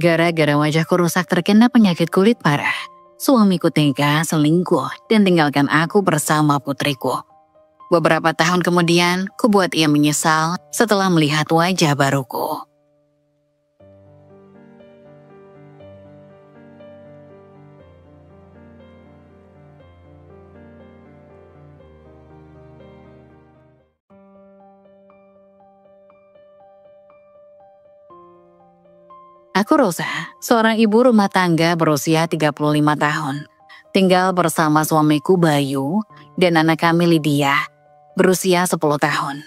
Gara-gara wajahku rusak terkena penyakit kulit parah, suamiku tega selingkuh dan tinggalkan aku bersama putriku. Beberapa tahun kemudian, kubuat ia menyesal setelah melihat wajah baruku. Aku Rosa, seorang ibu rumah tangga berusia 35 tahun. Tinggal bersama suamiku Bayu dan anak kami Lydia, berusia 10 tahun.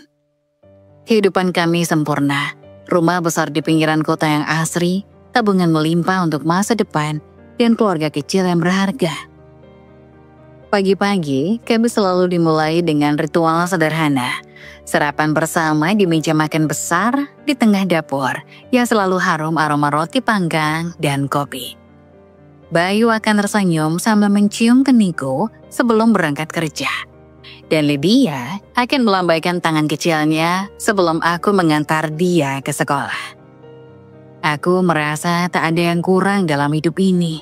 Kehidupan kami sempurna, rumah besar di pinggiran kota yang asri, tabungan melimpah untuk masa depan, dan keluarga kecil yang berharga. Pagi-pagi, kami selalu dimulai dengan ritual sederhana. Sarapan bersama di meja makan besar di tengah dapur yang selalu harum aroma roti panggang dan kopi. Bayu akan tersenyum sambil mencium keningku sebelum berangkat kerja. Dan Lydia akan melambaikan tangan kecilnya sebelum aku mengantar dia ke sekolah. Aku merasa tak ada yang kurang dalam hidup ini.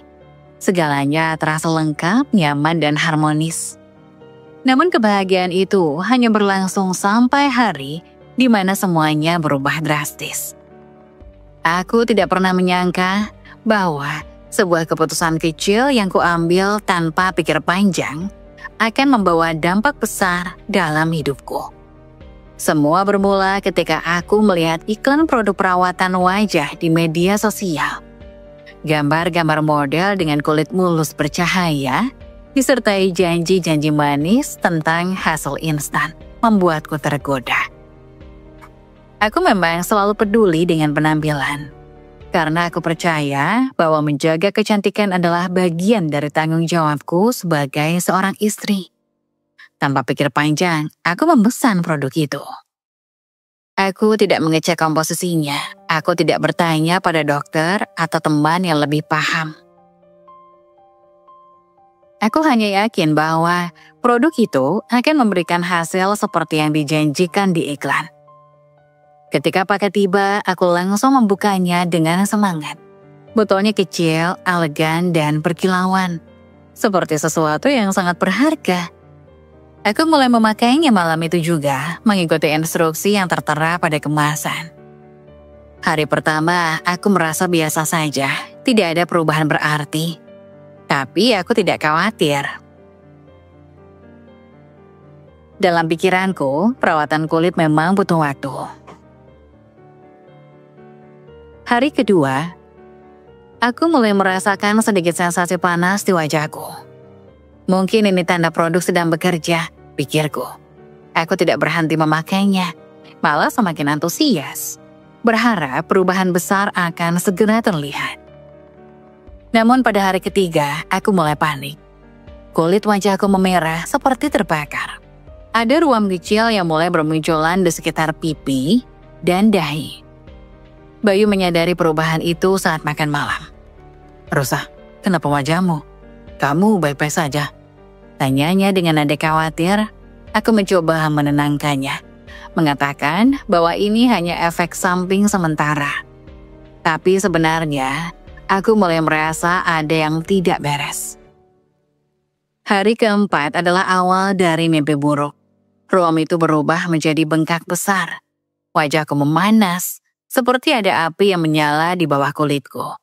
Segalanya terasa lengkap, nyaman, dan harmonis. Namun kebahagiaan itu hanya berlangsung sampai hari di mana semuanya berubah drastis. Aku tidak pernah menyangka bahwa sebuah keputusan kecil yang kuambil tanpa pikir panjang akan membawa dampak besar dalam hidupku. Semua bermula ketika aku melihat iklan produk perawatan wajah di media sosial. Gambar-gambar model dengan kulit mulus bercahaya, disertai janji-janji manis tentang hasil instan, membuatku tergoda. Aku memang selalu peduli dengan penampilan, karena aku percaya bahwa menjaga kecantikan adalah bagian dari tanggung jawabku sebagai seorang istri. Tanpa pikir panjang, aku memesan produk itu. Aku tidak mengecek komposisinya. Aku tidak bertanya pada dokter atau teman yang lebih paham. Aku hanya yakin bahwa produk itu akan memberikan hasil seperti yang dijanjikan di iklan. Ketika paket tiba, aku langsung membukanya dengan semangat. Botolnya kecil, elegan, dan berkilauan. Seperti sesuatu yang sangat berharga. Aku mulai memakainya malam itu juga, mengikuti instruksi yang tertera pada kemasan. Hari pertama, aku merasa biasa saja, tidak ada perubahan berarti. Tapi aku tidak khawatir. Dalam pikiranku, perawatan kulit memang butuh waktu. Hari kedua, aku mulai merasakan sedikit sensasi panas di wajahku. Mungkin ini tanda produk sedang bekerja, pikirku. Aku tidak berhenti memakainya, malah semakin antusias. Berharap perubahan besar akan segera terlihat. Namun pada hari ketiga, aku mulai panik. Kulit wajahku memerah seperti terbakar. Ada ruam kecil yang mulai bermunculan di sekitar pipi dan dahi. Bayu menyadari perubahan itu saat makan malam. "Rosa, kenapa wajahmu? Kamu baik-baik saja?" Tanyanya dengan nada khawatir. Aku mencoba menenangkannya, mengatakan bahwa ini hanya efek samping sementara. Tapi sebenarnya, aku mulai merasa ada yang tidak beres. Hari keempat adalah awal dari mimpi buruk. Ruam itu berubah menjadi bengkak besar. Wajahku memanas, seperti ada api yang menyala di bawah kulitku.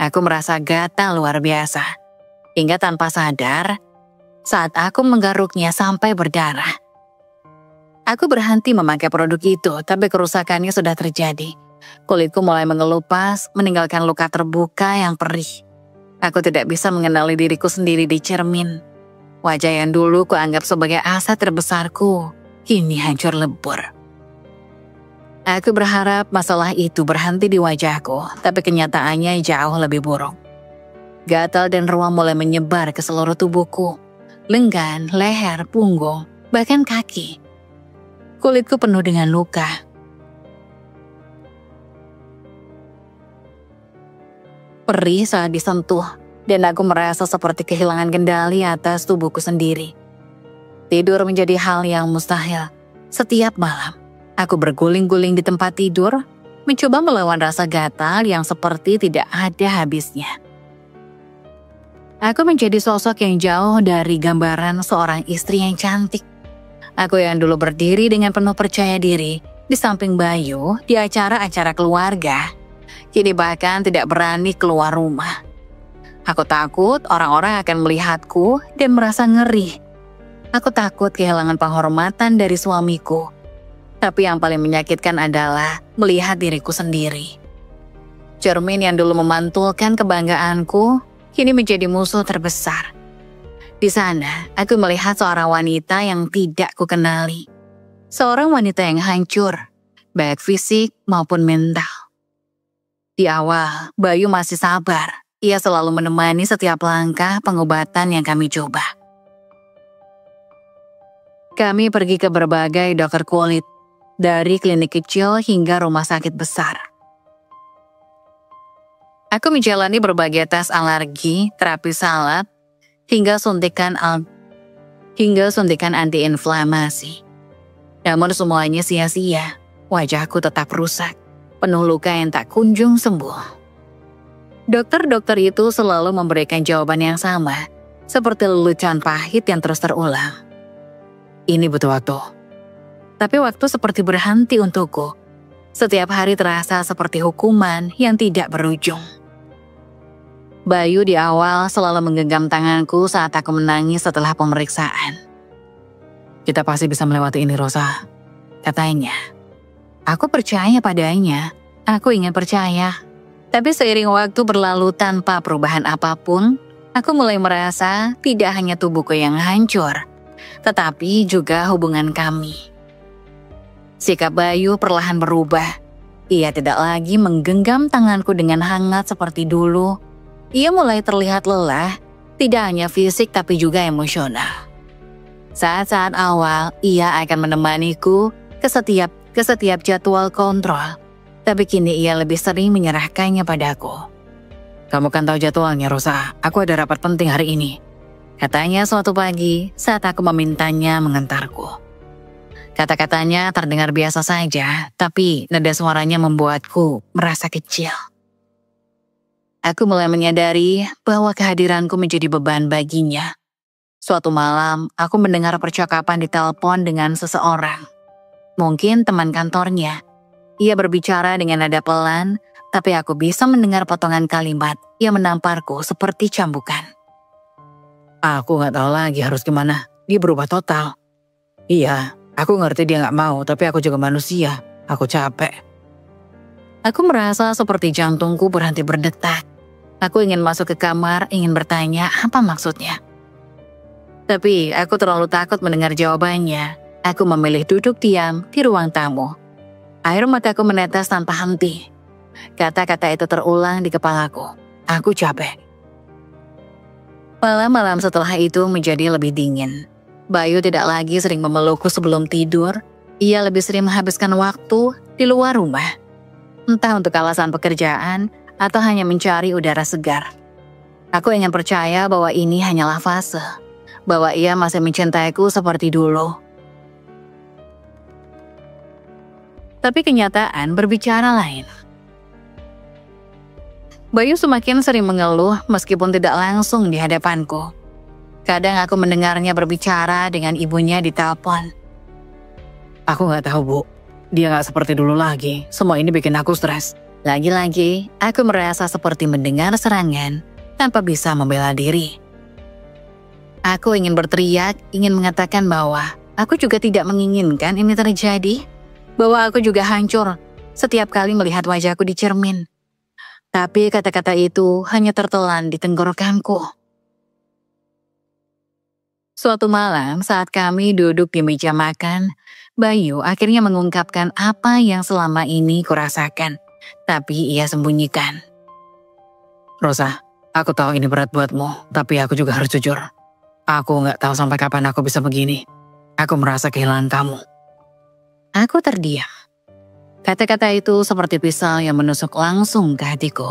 Aku merasa gatal luar biasa, hingga tanpa sadar, saat aku menggaruknya sampai berdarah. Aku berhenti memakai produk itu, tapi kerusakannya sudah terjadi. Kulitku mulai mengelupas, meninggalkan luka terbuka yang perih. Aku tidak bisa mengenali diriku sendiri di cermin. Wajah yang dulu kuanggap sebagai aset terbesarku, kini hancur lebur. Aku berharap masalah itu berhenti di wajahku, tapi kenyataannya jauh lebih buruk. Gatal dan ruam mulai menyebar ke seluruh tubuhku. Lengan, leher, punggung, bahkan kaki. Kulitku penuh dengan luka. Perih saat disentuh, dan aku merasa seperti kehilangan kendali atas tubuhku sendiri. Tidur menjadi hal yang mustahil. Setiap malam, aku berguling-guling di tempat tidur, mencoba melawan rasa gatal yang seperti tidak ada habisnya. Aku menjadi sosok yang jauh dari gambaran seorang istri yang cantik. Aku yang dulu berdiri dengan penuh percaya diri di samping Bayu di acara-acara keluarga, kini bahkan tidak berani keluar rumah. Aku takut orang-orang akan melihatku dan merasa ngeri. Aku takut kehilangan penghormatan dari suamiku. Tapi yang paling menyakitkan adalah melihat diriku sendiri. Cermin yang dulu memantulkan kebanggaanku, kini menjadi musuh terbesar. Di sana, aku melihat seorang wanita yang tidak kukenali. Seorang wanita yang hancur, baik fisik maupun mental. Di awal, Bayu masih sabar. Ia selalu menemani setiap langkah pengobatan yang kami coba. Kami pergi ke berbagai dokter kulit, dari klinik kecil hingga rumah sakit besar. Aku menjalani berbagai tes alergi, terapi salad, hingga suntikan antiinflamasi. Namun semuanya sia-sia, wajahku tetap rusak, penuh luka yang tak kunjung sembuh. Dokter-dokter itu selalu memberikan jawaban yang sama, seperti lelucon pahit yang terus terulang. Ini butuh waktu. Tapi waktu seperti berhenti untukku. Setiap hari terasa seperti hukuman yang tidak berujung. Bayu di awal selalu menggenggam tanganku saat aku menangis setelah pemeriksaan. Kita pasti bisa melewati ini, Rosa, katanya. Aku percaya padanya. Aku ingin percaya. Tapi seiring waktu berlalu tanpa perubahan apapun, aku mulai merasa tidak hanya tubuhku yang hancur, tetapi juga hubungan kami. Sikap Bayu perlahan berubah. Ia tidak lagi menggenggam tanganku dengan hangat seperti dulu. Ia mulai terlihat lelah, tidak hanya fisik tapi juga emosional. Saat-saat awal, ia akan menemaniku ke setiap jadwal kontrol. Tapi kini ia lebih sering menyerahkannya padaku. Kamu kan tahu jadwalnya, Rosa. Aku ada rapat penting hari ini, katanya suatu pagi saat aku memintanya mengantarku. Kata-katanya terdengar biasa saja, tapi nada suaranya membuatku merasa kecil. Aku mulai menyadari bahwa kehadiranku menjadi beban baginya. Suatu malam, aku mendengar percakapan di telepon dengan seseorang. Mungkin teman kantornya. Ia berbicara dengan nada pelan, tapi aku bisa mendengar potongan kalimat yang menamparku seperti cambukan. Aku gak tahu lagi harus gimana. Dia berubah total. Iya, aku ngerti dia gak mau, tapi aku juga manusia. Aku capek. Aku merasa seperti jantungku berhenti berdetak. Aku ingin masuk ke kamar, ingin bertanya apa maksudnya. Tapi aku terlalu takut mendengar jawabannya. Aku memilih duduk diam di ruang tamu. Air mataku menetes tanpa henti. Kata-kata itu terulang di kepalaku. Aku capek. Malam-malam setelah itu menjadi lebih dingin. Bayu tidak lagi sering memelukku sebelum tidur. Ia lebih sering menghabiskan waktu di luar rumah. Entah untuk alasan pekerjaan atau hanya mencari udara segar. Aku ingin percaya bahwa ini hanyalah fase. Bahwa ia masih mencintaiku seperti dulu. Tapi kenyataan berbicara lain. Bayu semakin sering mengeluh meskipun tidak langsung di hadapanku. Kadang aku mendengarnya berbicara dengan ibunya di telepon. Aku gak tahu, Bu. Dia gak seperti dulu lagi. Semua ini bikin aku stres. Lagi-lagi, aku merasa seperti mendengar serangan tanpa bisa membela diri. Aku ingin berteriak, ingin mengatakan bahwa aku juga tidak menginginkan ini terjadi. Bahwa aku juga hancur setiap kali melihat wajahku di cermin. Tapi kata-kata itu hanya tertelan di tenggorokanku. Suatu malam saat kami duduk di meja makan, Bayu akhirnya mengungkapkan apa yang selama ini kurasakan, tapi ia sembunyikan. Rosa, aku tahu ini berat buatmu, tapi aku juga harus jujur. Aku gak tahu sampai kapan aku bisa begini. Aku merasa kehilangan kamu. Aku terdiam. Kata-kata itu seperti pisau yang menusuk langsung ke hatiku.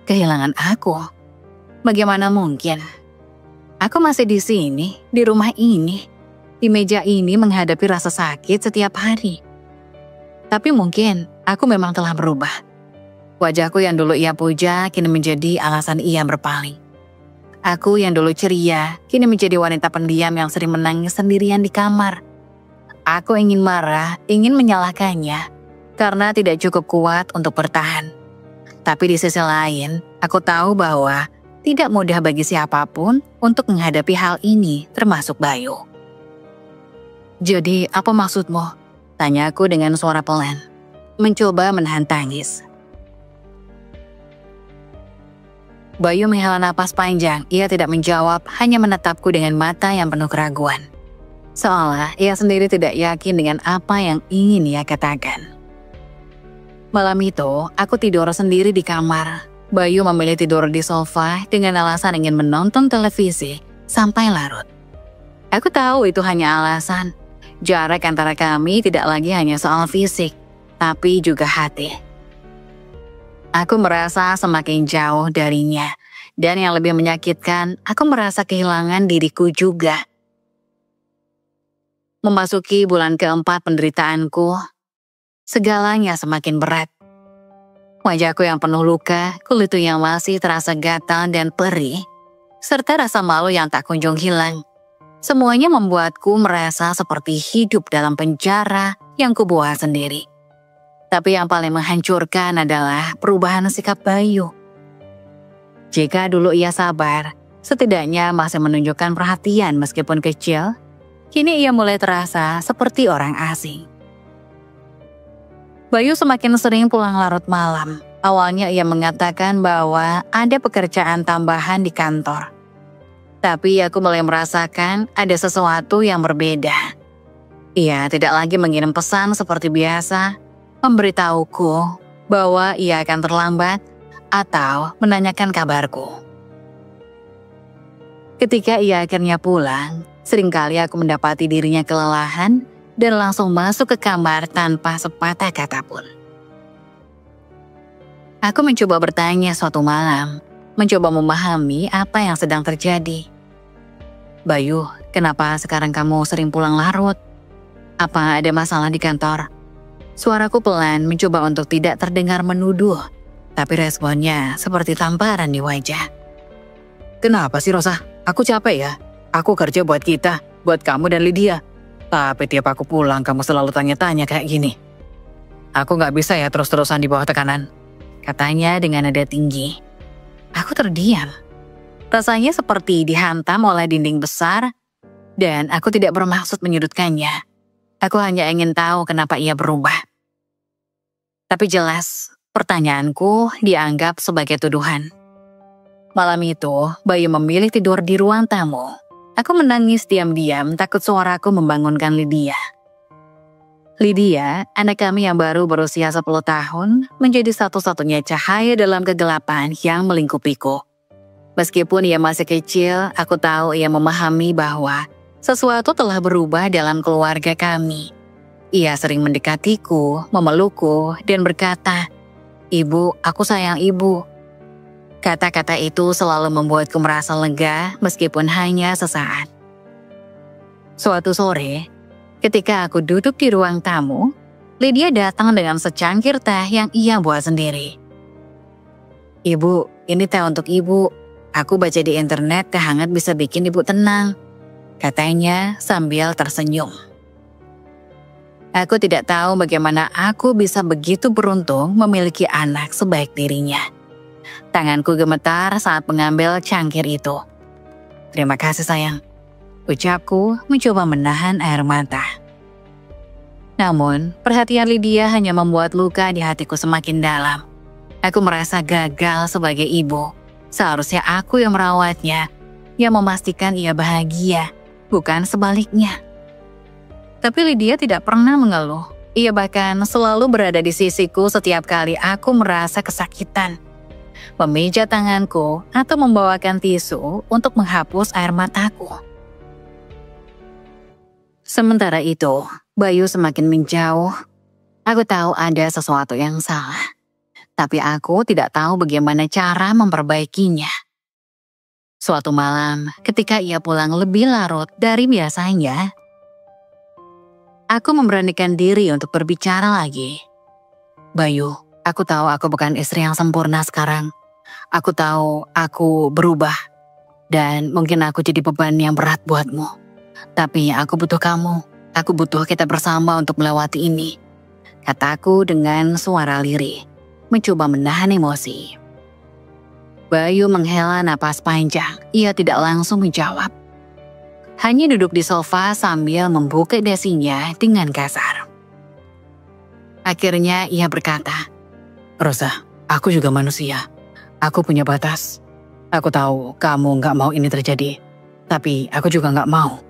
Kehilangan aku? Bagaimana mungkin? Aku masih di sini, di rumah ini, di meja ini menghadapi rasa sakit setiap hari. Tapi mungkin Aku memang telah berubah. Wajahku yang dulu ia puja kini menjadi alasan ia berpaling. Aku yang dulu ceria kini menjadi wanita pendiam yang sering menangis sendirian di kamar. Aku ingin marah, ingin menyalahkannya karena tidak cukup kuat untuk bertahan. Tapi di sisi lain, aku tahu bahwa tidak mudah bagi siapapun untuk menghadapi hal ini, termasuk Bayu. "Jadi apa maksudmu?" tanya aku dengan suara pelan, mencoba menahan tangis. Bayu menghela napas panjang. Ia tidak menjawab, hanya menatapku dengan mata yang penuh keraguan. Seolah ia sendiri tidak yakin dengan apa yang ingin ia katakan. Malam itu, aku tidur sendiri di kamar. Bayu memilih tidur di sofa dengan alasan ingin menonton televisi sampai larut. Aku tahu itu hanya alasan. Jarak antara kami tidak lagi hanya soal fisik, tapi juga hati. Aku merasa semakin jauh darinya, dan yang lebih menyakitkan, aku merasa kehilangan diriku juga. Memasuki bulan keempat penderitaanku, segalanya semakin berat. Wajahku yang penuh luka, kulitku yang masih terasa gatal dan perih, serta rasa malu yang tak kunjung hilang. Semuanya membuatku merasa seperti hidup dalam penjara yang kubuat sendiri. Tapi yang paling menghancurkan adalah perubahan sikap Bayu. Jika dulu ia sabar, setidaknya masih menunjukkan perhatian meskipun kecil, kini ia mulai terasa seperti orang asing. Bayu semakin sering pulang larut malam. Awalnya ia mengatakan bahwa ada pekerjaan tambahan di kantor. Tapi aku mulai merasakan ada sesuatu yang berbeda. Ia tidak lagi mengirim pesan seperti biasa, memberitahuku bahwa ia akan terlambat atau menanyakan kabarku. Ketika ia akhirnya pulang, seringkali aku mendapati dirinya kelelahan dan langsung masuk ke kamar tanpa sepatah kata pun. Aku mencoba bertanya suatu malam, mencoba memahami apa yang sedang terjadi. "Bayu, kenapa sekarang kamu sering pulang larut? Apa ada masalah di kantor?" Suaraku pelan mencoba untuk tidak terdengar menuduh, tapi responnya seperti tamparan di wajah. "Kenapa sih Rosa? Aku capek ya. Aku kerja buat kita, buat kamu dan Lydia. Tapi tiap aku pulang kamu selalu tanya-tanya kayak gini. Aku gak bisa ya terus-terusan di bawah tekanan," katanya dengan nada tinggi. Aku terdiam. Rasanya seperti dihantam oleh dinding besar dan aku tidak bermaksud menyudutkannya. Aku hanya ingin tahu kenapa ia berubah. Tapi jelas, pertanyaanku dianggap sebagai tuduhan. Malam itu, Bayu memilih tidur di ruang tamu. Aku menangis diam-diam takut suaraku membangunkan Lydia. Lydia, anak kami yang baru berusia 10 tahun, menjadi satu-satunya cahaya dalam kegelapan yang melingkupiku. Meskipun ia masih kecil, aku tahu ia memahami bahwa sesuatu telah berubah dalam keluarga kami. Ia sering mendekatiku, memelukku, dan berkata, "Ibu, aku sayang ibu." Kata-kata itu selalu membuatku merasa lega meskipun hanya sesaat. Suatu sore, ketika aku duduk di ruang tamu, Lydia datang dengan secangkir teh yang ia buat sendiri. "Ibu, ini teh untuk ibu. Aku baca di internet teh hangat bisa bikin ibu tenang," katanya sambil tersenyum. Aku tidak tahu bagaimana aku bisa begitu beruntung memiliki anak sebaik dirinya. Tanganku gemetar saat mengambil cangkir itu. "Terima kasih sayang," ucapku mencoba menahan air mata. Namun, perhatian Lydia hanya membuat luka di hatiku semakin dalam. Aku merasa gagal sebagai ibu. Seharusnya aku yang merawatnya, yang memastikan ia bahagia, bukan sebaliknya. Tapi Lydia tidak pernah mengeluh. Ia bahkan selalu berada di sisiku setiap kali aku merasa kesakitan. Memijat tanganku atau membawakan tisu untuk menghapus air mataku. Sementara itu, Bayu semakin menjauh. Aku tahu ada sesuatu yang salah, tapi aku tidak tahu bagaimana cara memperbaikinya. Suatu malam, ketika ia pulang lebih larut dari biasanya, aku memberanikan diri untuk berbicara lagi. Bayu, aku tahu aku bukan istri yang sempurna sekarang. Aku tahu aku berubah. Dan mungkin aku jadi beban yang berat buatmu. Tapi aku butuh kamu. Aku butuh kita bersama untuk melewati ini. Kataku dengan suara lirih, mencoba menahan emosi. Bayu menghela napas panjang. Ia tidak langsung menjawab. Hanya duduk di sofa sambil membuka dasinya dengan kasar. Akhirnya ia berkata, "Rosa, aku juga manusia. Aku punya batas. Aku tahu kamu gak mau ini terjadi. Tapi aku juga gak mau.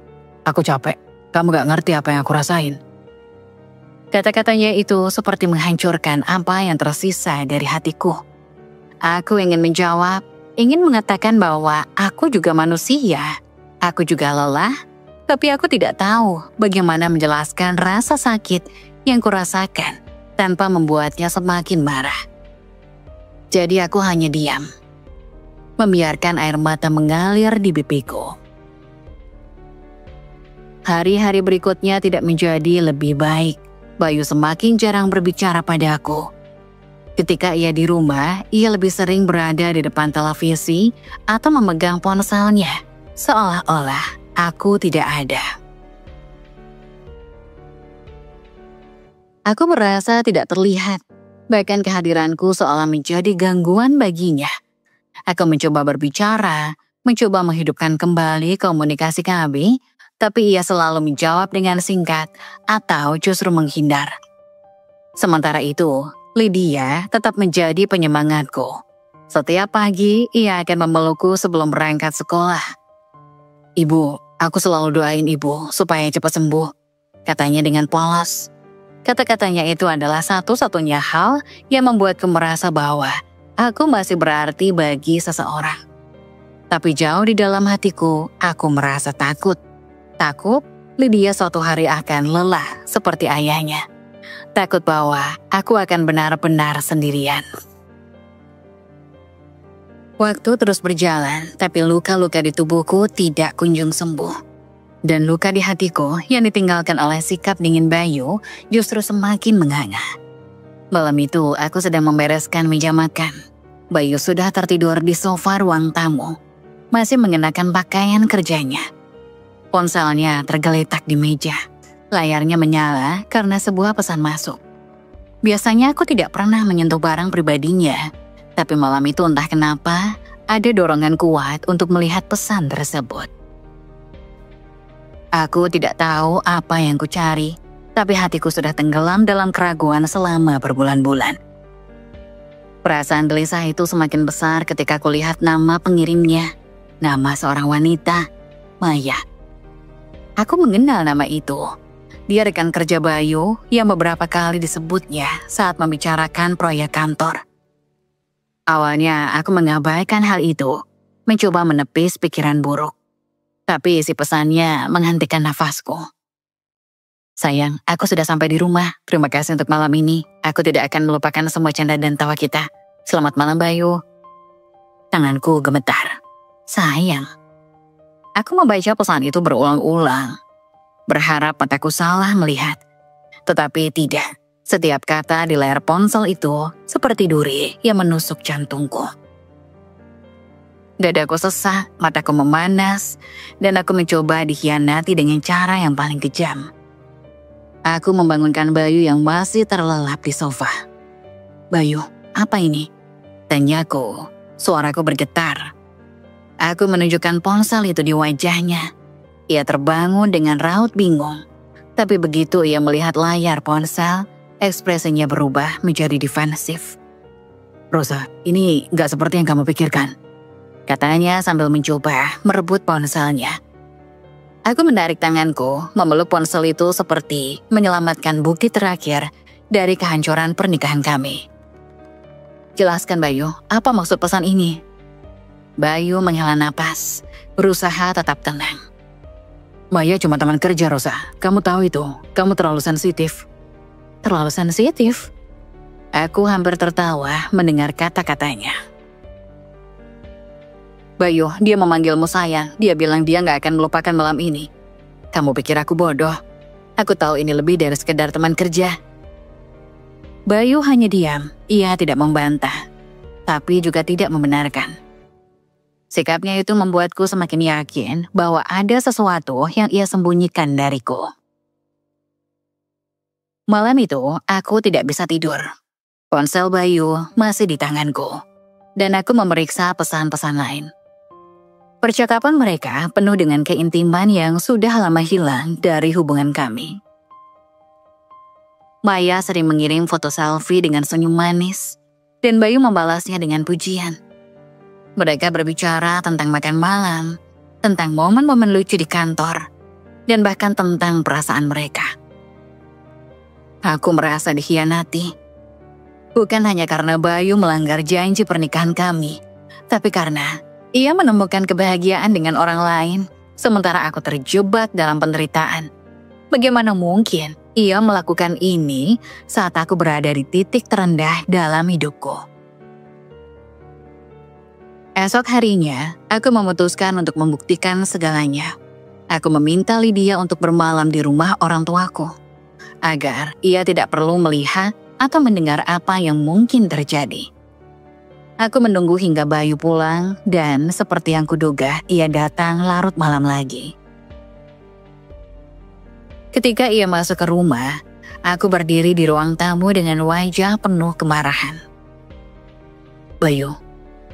Aku capek. Kamu gak ngerti apa yang aku rasain." Kata-katanya itu seperti menghancurkan apa yang tersisa dari hatiku. Aku ingin menjawab, ingin mengatakan bahwa aku juga manusia. Aku juga lelah, tapi aku tidak tahu bagaimana menjelaskan rasa sakit yang kurasakan tanpa membuatnya semakin marah. Jadi aku hanya diam, membiarkan air mata mengalir di pipiku. Hari-hari berikutnya tidak menjadi lebih baik. Bayu semakin jarang berbicara padaku. Ketika ia di rumah, ia lebih sering berada di depan televisi atau memegang ponselnya, seolah-olah aku tidak ada. Aku merasa tidak terlihat, bahkan kehadiranku seolah menjadi gangguan baginya. Aku mencoba berbicara, mencoba menghidupkan kembali komunikasi kami, tapi ia selalu menjawab dengan singkat atau justru menghindar. Sementara itu, Lydia tetap menjadi penyemangatku. Setiap pagi, ia akan memelukku sebelum berangkat sekolah. "Ibu, aku selalu doain ibu supaya cepat sembuh," katanya dengan polos. Kata-katanya itu adalah satu-satunya hal yang membuatku merasa bahwa aku masih berarti bagi seseorang. Tapi jauh di dalam hatiku, aku merasa takut. Takut Lydia suatu hari akan lelah seperti ayahnya. Takut bahwa aku akan benar-benar sendirian. Waktu terus berjalan, tapi luka-luka di tubuhku tidak kunjung sembuh. Dan luka di hatiku yang ditinggalkan oleh sikap dingin Bayu justru semakin menganga. Malam itu aku sedang membereskan meja makan. Bayu sudah tertidur di sofa ruang tamu, masih mengenakan pakaian kerjanya. Ponselnya tergeletak di meja. Layarnya menyala karena sebuah pesan masuk. Biasanya aku tidak pernah menyentuh barang pribadinya, tapi malam itu entah kenapa ada dorongan kuat untuk melihat pesan tersebut. Aku tidak tahu apa yang kucari, tapi hatiku sudah tenggelam dalam keraguan selama berbulan-bulan. Perasaan gelisah itu semakin besar ketika kulihat nama pengirimnya, nama seorang wanita, Maya. Aku mengenal nama itu. Dia rekan kerja Bayu yang beberapa kali disebutnya saat membicarakan proyek kantor. Awalnya aku mengabaikan hal itu, mencoba menepis pikiran buruk. Tapi isi pesannya menghentikan nafasku. "Sayang, aku sudah sampai di rumah. Terima kasih untuk malam ini. Aku tidak akan melupakan semua canda dan tawa kita. Selamat malam, Bayu." Tanganku gemetar. Sayang. Aku membaca pesan itu berulang-ulang. Berharap mataku salah melihat. Tetapi tidak. Setiap kata di layar ponsel itu seperti duri yang menusuk jantungku. Dadaku sesak, mataku memanas, dan aku mencoba dikhianati dengan cara yang paling kejam. Aku membangunkan Bayu yang masih terlelap di sofa. "Bayu, apa ini?" tanyaku. Suaraku bergetar. Aku menunjukkan ponsel itu di wajahnya. Ia terbangun dengan raut bingung. Tapi begitu ia melihat layar ponsel, ekspresinya berubah menjadi defensif. "Rosa, ini gak seperti yang kamu pikirkan," katanya sambil mencoba merebut ponselnya. Aku menarik tanganku, memeluk ponsel itu seperti menyelamatkan bukti terakhir dari kehancuran pernikahan kami. "Jelaskan, Bayu, apa maksud pesan ini?" Bayu menghela napas, berusaha tetap tenang. "Maya cuma teman kerja, Rosa. Kamu tahu itu. Kamu terlalu sensitif." "Terlalu sensitif?" Aku hampir tertawa mendengar kata-katanya. "Bayu, dia memanggilmu sayang. Dia bilang dia gak akan melupakan malam ini. Kamu pikir aku bodoh? Aku tahu ini lebih dari sekedar teman kerja." Bayu hanya diam, ia tidak membantah, tapi juga tidak membenarkan. Sikapnya itu membuatku semakin yakin bahwa ada sesuatu yang ia sembunyikan dariku. Malam itu, aku tidak bisa tidur. Ponsel Bayu masih di tanganku, dan aku memeriksa pesan-pesan lain. Percakapan mereka penuh dengan keintiman yang sudah lama hilang dari hubungan kami. Maya sering mengirim foto selfie dengan senyum manis, dan Bayu membalasnya dengan pujian. Mereka berbicara tentang makan malam, tentang momen-momen lucu di kantor, dan bahkan tentang perasaan mereka. Aku merasa dikhianati. Bukan hanya karena Bayu melanggar janji pernikahan kami, tapi karena ia menemukan kebahagiaan dengan orang lain, sementara aku terjebak dalam penderitaan. Bagaimana mungkin ia melakukan ini saat aku berada di titik terendah dalam hidupku? Esok harinya, aku memutuskan untuk membuktikan segalanya. Aku meminta Lydia untuk bermalam di rumah orang tuaku, agar ia tidak perlu melihat atau mendengar apa yang mungkin terjadi. Aku menunggu hingga Bayu pulang dan seperti yang kuduga, ia datang larut malam lagi. Ketika ia masuk ke rumah, aku berdiri di ruang tamu dengan wajah penuh kemarahan. Bayu,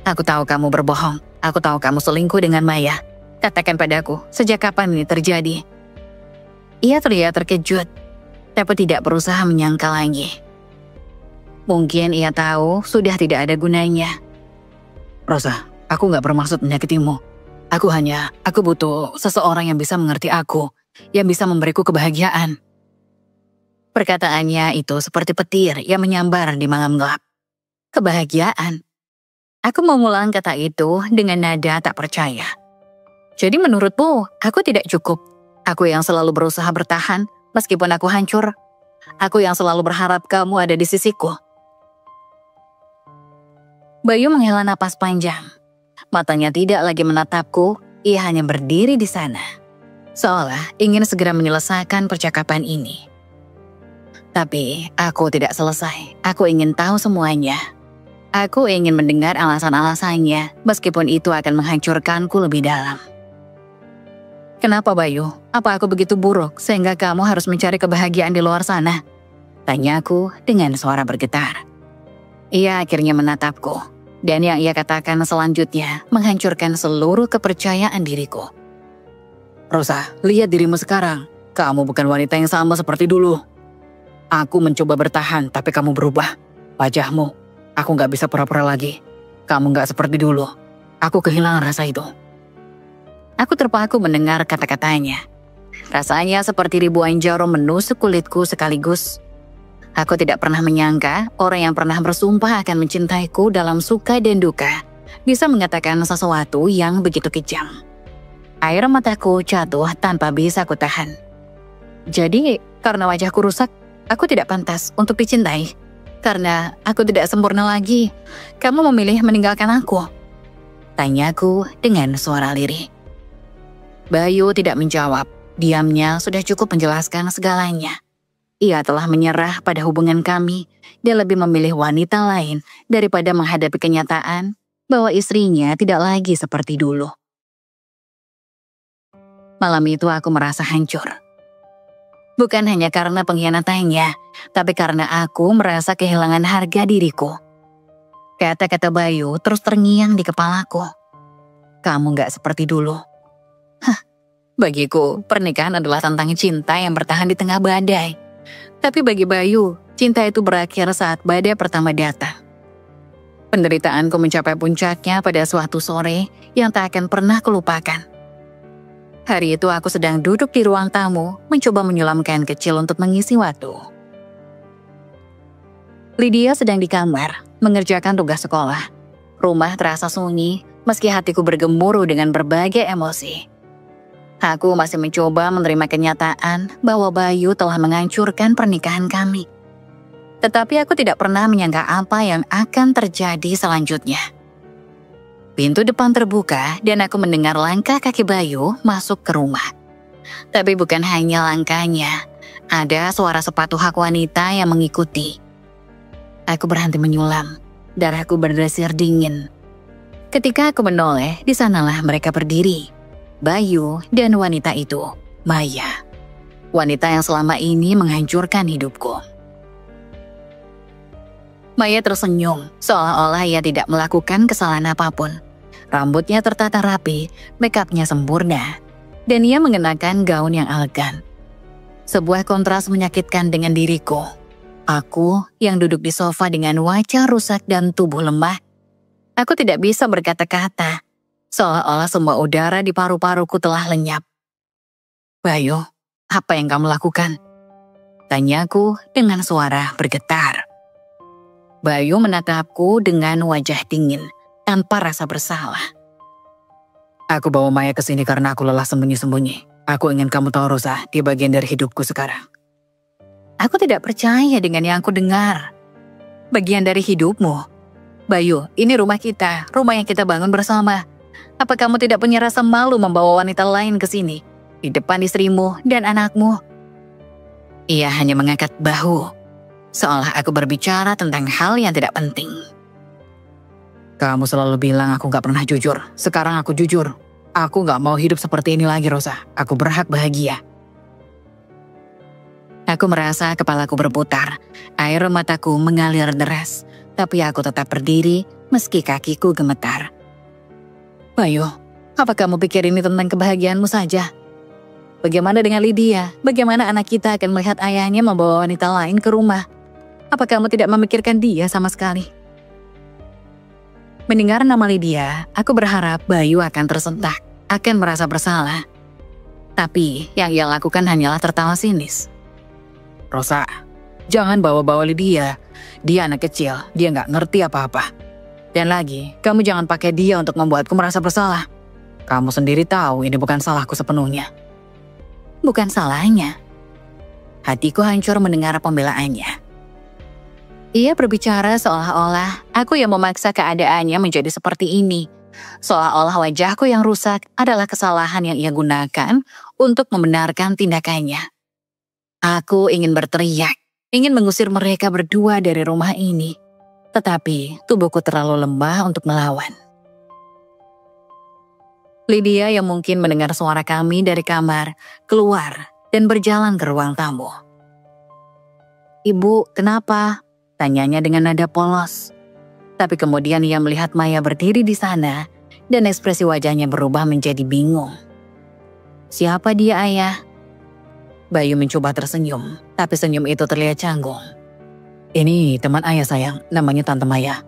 aku tahu kamu berbohong. Aku tahu kamu selingkuh dengan Maya. Katakan padaku, sejak kapan ini terjadi? Ia terlihat terkejut, tapi tidak berusaha menyangkal lagi. Mungkin ia tahu sudah tidak ada gunanya. Rosa, aku gak bermaksud menyakitimu. Aku butuh seseorang yang bisa mengerti aku, yang bisa memberiku kebahagiaan. Perkataannya itu seperti petir yang menyambar di malam gelap. Kebahagiaan. Aku mengulang kata itu dengan nada tak percaya. Jadi menurutmu, aku tidak cukup. Aku yang selalu berusaha bertahan, meskipun aku hancur. Aku yang selalu berharap kamu ada di sisiku. Bayu menghela napas panjang. Matanya tidak lagi menatapku, ia hanya berdiri di sana, seolah ingin segera menyelesaikan percakapan ini. Tapi aku tidak selesai, aku ingin tahu semuanya. Aku ingin mendengar alasan-alasannya, meskipun itu akan menghancurkanku lebih dalam. Kenapa Bayu? Apa aku begitu buruk sehingga kamu harus mencari kebahagiaan di luar sana? Tanyaku dengan suara bergetar. Ia akhirnya menatapku, dan yang ia katakan selanjutnya menghancurkan seluruh kepercayaan diriku. Rosa, lihat dirimu sekarang. Kamu bukan wanita yang sama seperti dulu. Aku mencoba bertahan, tapi kamu berubah. Wajahmu, aku gak bisa pura-pura lagi. Kamu gak seperti dulu. Aku kehilangan rasa itu. Aku terpaku mendengar kata-katanya. Rasanya seperti ribuan jarum menusuk kulitku sekaligus. Aku tidak pernah menyangka orang yang pernah bersumpah akan mencintaiku dalam suka dan duka bisa mengatakan sesuatu yang begitu kejam. Air mataku jatuh tanpa bisa kutahan. Jadi, karena wajahku rusak, aku tidak pantas untuk dicintai. Karena aku tidak sempurna lagi, kamu memilih meninggalkan aku. Tanyaku dengan suara lirih. Bayu tidak menjawab. Diamnya sudah cukup menjelaskan segalanya. Ia telah menyerah pada hubungan kami dan lebih memilih wanita lain daripada menghadapi kenyataan bahwa istrinya tidak lagi seperti dulu. Malam itu aku merasa hancur. Bukan hanya karena pengkhianatannya, tapi karena aku merasa kehilangan harga diriku. Kata-kata Bayu terus terngiang di kepalaku. Kamu gak seperti dulu. Bagiku, pernikahan adalah tentang cinta yang bertahan di tengah badai. Tapi bagi Bayu, cinta itu berakhir saat badai pertama datang. Penderitaanku mencapai puncaknya pada suatu sore yang tak akan pernah kulupakan. Hari itu aku sedang duduk di ruang tamu, mencoba menyulam kain kecil untuk mengisi waktu. Lydia sedang di kamar, mengerjakan tugas sekolah. Rumah terasa sunyi, meski hatiku bergemuruh dengan berbagai emosi. Aku masih mencoba menerima kenyataan bahwa Bayu telah menghancurkan pernikahan kami. Tetapi aku tidak pernah menyangka apa yang akan terjadi selanjutnya. Pintu depan terbuka dan aku mendengar langkah kaki Bayu masuk ke rumah. Tapi bukan hanya langkahnya, ada suara sepatu hak wanita yang mengikuti. Aku berhenti menyulam. Darahku berdesir dingin. Ketika aku menoleh, di sanalah mereka berdiri. Bayu dan wanita itu, Maya. Wanita yang selama ini menghancurkan hidupku. Maya tersenyum, seolah-olah ia tidak melakukan kesalahan apapun. Rambutnya tertata rapi, make-upnya sempurna, dan ia mengenakan gaun yang elegan. Sebuah kontras menyakitkan dengan diriku. Aku yang duduk di sofa dengan wajah rusak dan tubuh lemah. Aku tidak bisa berkata-kata, seolah-olah semua udara di paru-paruku telah lenyap. Bayu, apa yang kamu lakukan? Tanyaku dengan suara bergetar. Bayu menatapku dengan wajah dingin, tanpa rasa bersalah. Aku bawa Maya ke sini karena aku lelah sembunyi-sembunyi. Aku ingin kamu tahu, Rosa, dia bagian dari hidupku sekarang. Aku tidak percaya dengan yang aku dengar. Bagian dari hidupmu? Bayu, ini rumah kita, rumah yang kita bangun bersama. Apa kamu tidak punya rasa malu membawa wanita lain ke sini, di depan istrimu dan anakmu? Ia hanya mengangkat bahu, seolah aku berbicara tentang hal yang tidak penting. Kamu selalu bilang aku gak pernah jujur. Sekarang aku jujur. Aku gak mau hidup seperti ini lagi, Rosa. Aku berhak bahagia. Aku merasa kepalaku berputar. Air mataku mengalir deras. Tapi aku tetap berdiri meski kakiku gemetar. Bayu, apa kamu pikir ini tentang kebahagiaanmu saja? Bagaimana dengan Lydia? Bagaimana anak kita akan melihat ayahnya membawa wanita lain ke rumah? Apa kamu tidak memikirkan dia sama sekali? Mendengar nama Lydia, aku berharap Bayu akan tersentak, akan merasa bersalah. Tapi yang ia lakukan hanyalah tertawa sinis. Rosa, jangan bawa-bawa Lydia. Dia anak kecil, dia nggak ngerti apa-apa. Dan lagi, kamu jangan pakai dia untuk membuatku merasa bersalah. Kamu sendiri tahu ini bukan salahku sepenuhnya. Bukan salahnya. Hatiku hancur mendengar pembelaannya. Ia berbicara seolah-olah aku yang memaksa keadaannya menjadi seperti ini. Seolah-olah wajahku yang rusak adalah kesalahan yang ia gunakan untuk membenarkan tindakannya. Aku ingin berteriak, ingin mengusir mereka berdua dari rumah ini. Tetapi tubuhku terlalu lemah untuk melawan. Lydia yang mungkin mendengar suara kami dari kamar, keluar dan berjalan ke ruang tamu. Ibu, kenapa? Tanyanya dengan nada polos. Tapi kemudian ia melihat Maya berdiri di sana dan ekspresi wajahnya berubah menjadi bingung. Siapa dia, Ayah? Bayu mencoba tersenyum, tapi senyum itu terlihat canggung. Ini teman ayah sayang, namanya Tante Maya.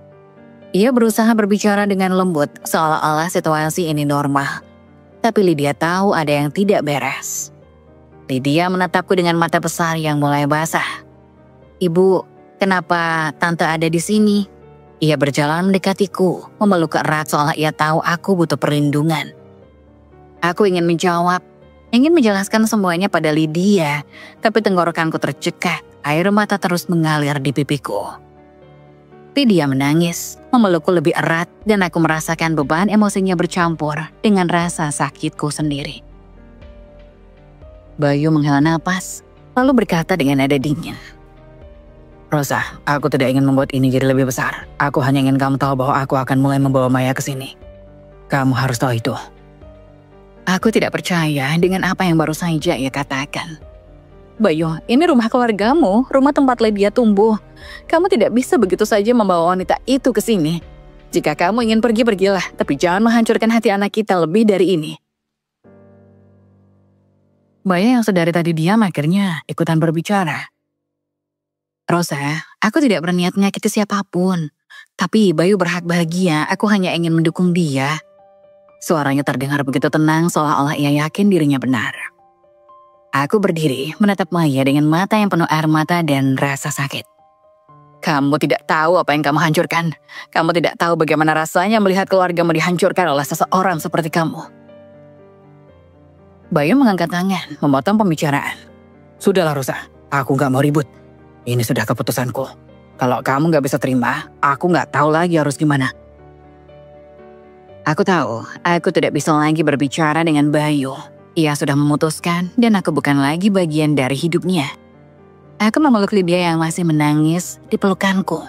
Ia berusaha berbicara dengan lembut, seolah-olah situasi ini normal. Tapi Lydia tahu ada yang tidak beres. Lydia menatapku dengan mata besar yang mulai basah. Ibu, kenapa Tante ada di sini? Ia berjalan mendekatiku, memeluk erat seolah ia tahu aku butuh perlindungan. Aku ingin menjawab, ingin menjelaskan semuanya pada Lydia, tapi tenggorokanku tercekat, air mata terus mengalir di pipiku. Lydia menangis, memelukku lebih erat dan aku merasakan beban emosinya bercampur dengan rasa sakitku sendiri. Bayu menghela napas, lalu berkata dengan nada dingin. Rosa, aku tidak ingin membuat ini jadi lebih besar. Aku hanya ingin kamu tahu bahwa aku akan mulai membawa Maya ke sini. Kamu harus tahu itu. Aku tidak percaya dengan apa yang baru saja ia katakan. Bayu, ini rumah keluargamu, rumah tempat Lydia tumbuh. Kamu tidak bisa begitu saja membawa wanita itu ke sini. Jika kamu ingin pergi, pergilah, tapi jangan menghancurkan hati anak kita lebih dari ini. Maya yang sedari tadi diam akhirnya ikutan berbicara. Rosa, aku tidak berniat menyakiti siapapun. Tapi Bayu berhak bahagia, aku hanya ingin mendukung dia. Suaranya terdengar begitu tenang seolah-olah ia yakin dirinya benar. Aku berdiri menatap Maya dengan mata yang penuh air mata dan rasa sakit. Kamu tidak tahu apa yang kamu hancurkan. Kamu tidak tahu bagaimana rasanya melihat keluargamu dihancurkan oleh seseorang seperti kamu. Bayu mengangkat tangan, memotong pembicaraan. Sudahlah Rosa, aku gak mau ribut. Ini sudah keputusanku. Kalau kamu gak bisa terima, aku gak tahu lagi harus gimana. Aku tahu, aku tidak bisa lagi berbicara dengan Bayu. Ia sudah memutuskan dan aku bukan lagi bagian dari hidupnya. Aku memeluk Lydia yang masih menangis di pelukanku.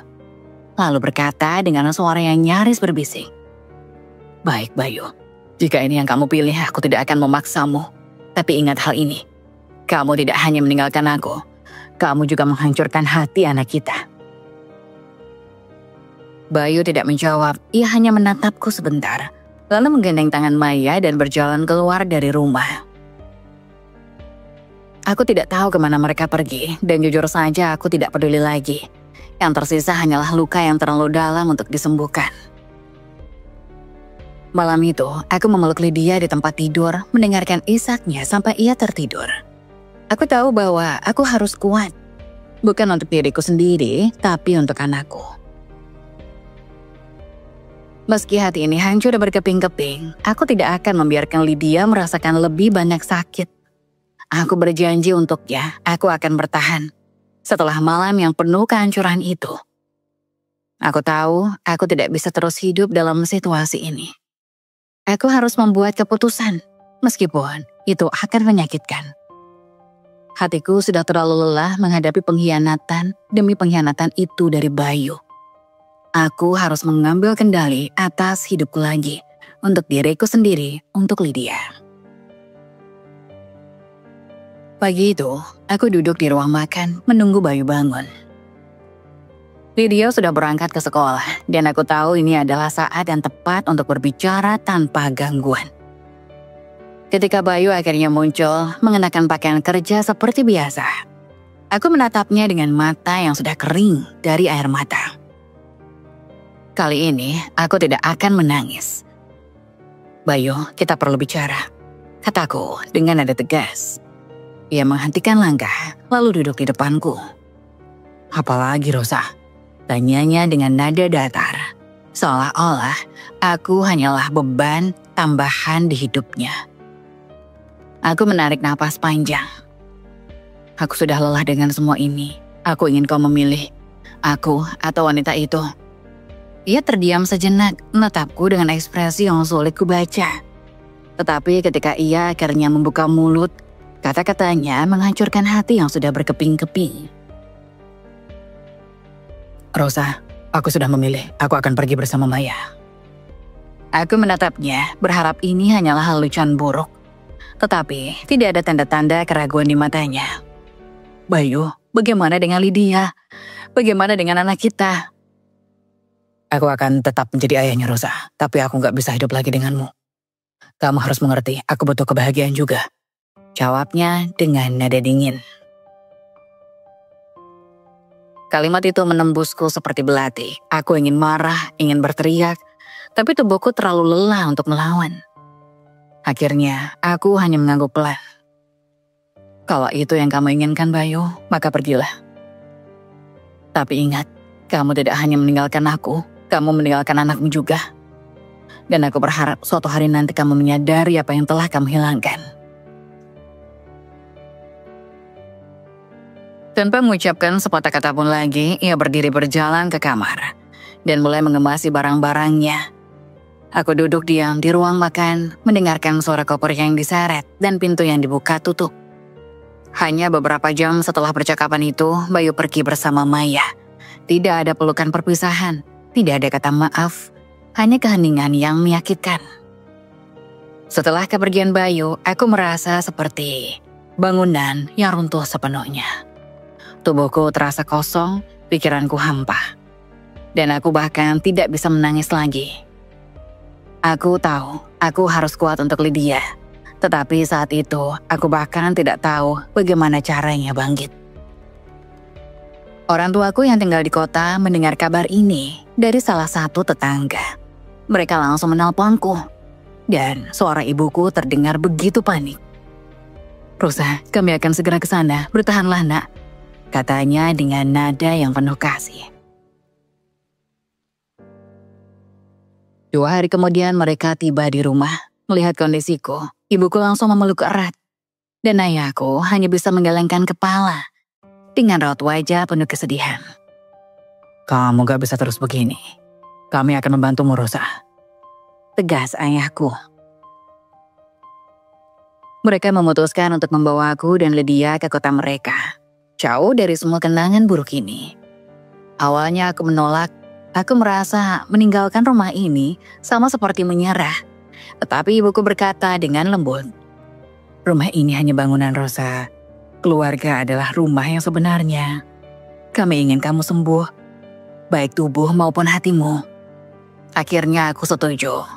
lalu berkata dengan suara yang nyaris berbisik. Baik Bayu, jika ini yang kamu pilih, aku tidak akan memaksamu. Tapi ingat hal ini, kamu tidak hanya meninggalkan aku, kamu juga menghancurkan hati anak kita. Bayu tidak menjawab, ia hanya menatapku sebentar, lalu menggendeng tangan Maya dan berjalan keluar dari rumah. Aku tidak tahu kemana mereka pergi, dan jujur saja aku tidak peduli lagi. Yang tersisa hanyalah luka yang terlalu dalam untuk disembuhkan. Malam itu, aku memeluk Lydia di tempat tidur, mendengarkan isaknya sampai ia tertidur. Aku tahu bahwa aku harus kuat, bukan untuk diriku sendiri, tapi untuk anakku. Meski hati ini hancur dan berkeping-keping, aku tidak akan membiarkan Lydia merasakan lebih banyak sakit. Aku berjanji untuknya, aku akan bertahan. Setelah malam yang penuh kehancuran itu. Aku tahu, aku tidak bisa terus hidup dalam situasi ini. Aku harus membuat keputusan, meskipun itu akan menyakitkan. Hatiku sudah terlalu lelah menghadapi pengkhianatan demi pengkhianatan itu dari Bayu. Aku harus mengambil kendali atas hidupku lagi, untuk diriku sendiri, untuk Lydia. Pagi itu, aku duduk di ruang makan menunggu Bayu bangun. Lydia sudah berangkat ke sekolah, dan aku tahu ini adalah saat yang tepat untuk berbicara tanpa gangguan. Ketika Bayu akhirnya muncul, mengenakan pakaian kerja seperti biasa, aku menatapnya dengan mata yang sudah kering dari air mata. Kali ini, aku tidak akan menangis. Bayu, kita perlu bicara, kataku dengan nada tegas. Ia menghentikan langkah, lalu duduk di depanku. Apalagi Rosa? Tanyanya dengan nada datar, seolah-olah aku hanyalah beban tambahan di hidupnya. Aku menarik napas panjang. Aku sudah lelah dengan semua ini. Aku ingin kau memilih, aku atau wanita itu. Ia terdiam sejenak, menatapku dengan ekspresi yang sulit kubaca. Tetapi ketika ia akhirnya membuka mulut, kata-katanya menghancurkan hati yang sudah berkeping-keping. Rosa, aku sudah memilih, aku akan pergi bersama Maya. Aku menatapnya, berharap ini hanyalah lelucon buruk. Tetapi tidak ada tanda-tanda keraguan di matanya. Bayu, bagaimana dengan Lydia? Bagaimana dengan anak kita? Aku akan tetap menjadi ayahnya Rosa, tapi aku gak bisa hidup lagi denganmu. Kamu harus mengerti, aku butuh kebahagiaan juga. Jawabnya dengan nada dingin. Kalimat itu menembusku seperti belati. Aku ingin marah, ingin berteriak, tapi tubuhku terlalu lelah untuk melawan. Akhirnya, aku hanya mengangguk pelan. Kalau itu yang kamu inginkan, Bayu, maka pergilah. Tapi ingat, kamu tidak hanya meninggalkan aku, kamu meninggalkan anakmu juga. Dan aku berharap suatu hari nanti kamu menyadari apa yang telah kamu hilangkan. Tanpa mengucapkan sepatah kata pun lagi, ia berdiri berjalan ke kamar dan mulai mengemasi barang-barangnya. Aku duduk diam di ruang makan, mendengarkan suara koper yang diseret dan pintu yang dibuka tutup. Hanya beberapa jam setelah percakapan itu, Bayu pergi bersama Maya. Tidak ada pelukan perpisahan, tidak ada kata maaf, hanya keheningan yang menyakitkan. Setelah kepergian Bayu, aku merasa seperti bangunan yang runtuh sepenuhnya. Tubuhku terasa kosong, pikiranku hampa. Dan aku bahkan tidak bisa menangis lagi. Aku tahu, aku harus kuat untuk Lydia. Tetapi saat itu, aku bahkan tidak tahu bagaimana caranya bangkit. Orang tuaku yang tinggal di kota mendengar kabar ini dari salah satu tetangga. Mereka langsung menelponku. Dan suara ibuku terdengar begitu panik. Rosa, kami akan segera ke sana, bertahanlah nak. Katanya dengan nada yang penuh kasih. 2 hari kemudian mereka tiba di rumah. Melihat kondisiku, ibuku langsung memeluk erat. Dan ayahku hanya bisa menggelengkan kepala dengan raut wajah penuh kesedihan. Kamu gak bisa terus begini. Kami akan membantumu, Rosa. Tegas ayahku. Mereka memutuskan untuk membawa aku dan Lydia ke kota mereka. Jauh dari semua kenangan buruk ini. Awalnya aku menolak. Aku merasa meninggalkan rumah ini sama seperti menyerah. Tetapi ibuku berkata dengan lembut, "Rumah ini hanya bangunan, Rosa. Keluarga adalah rumah yang sebenarnya. Kami ingin kamu sembuh, baik tubuh maupun hatimu." Akhirnya aku setuju.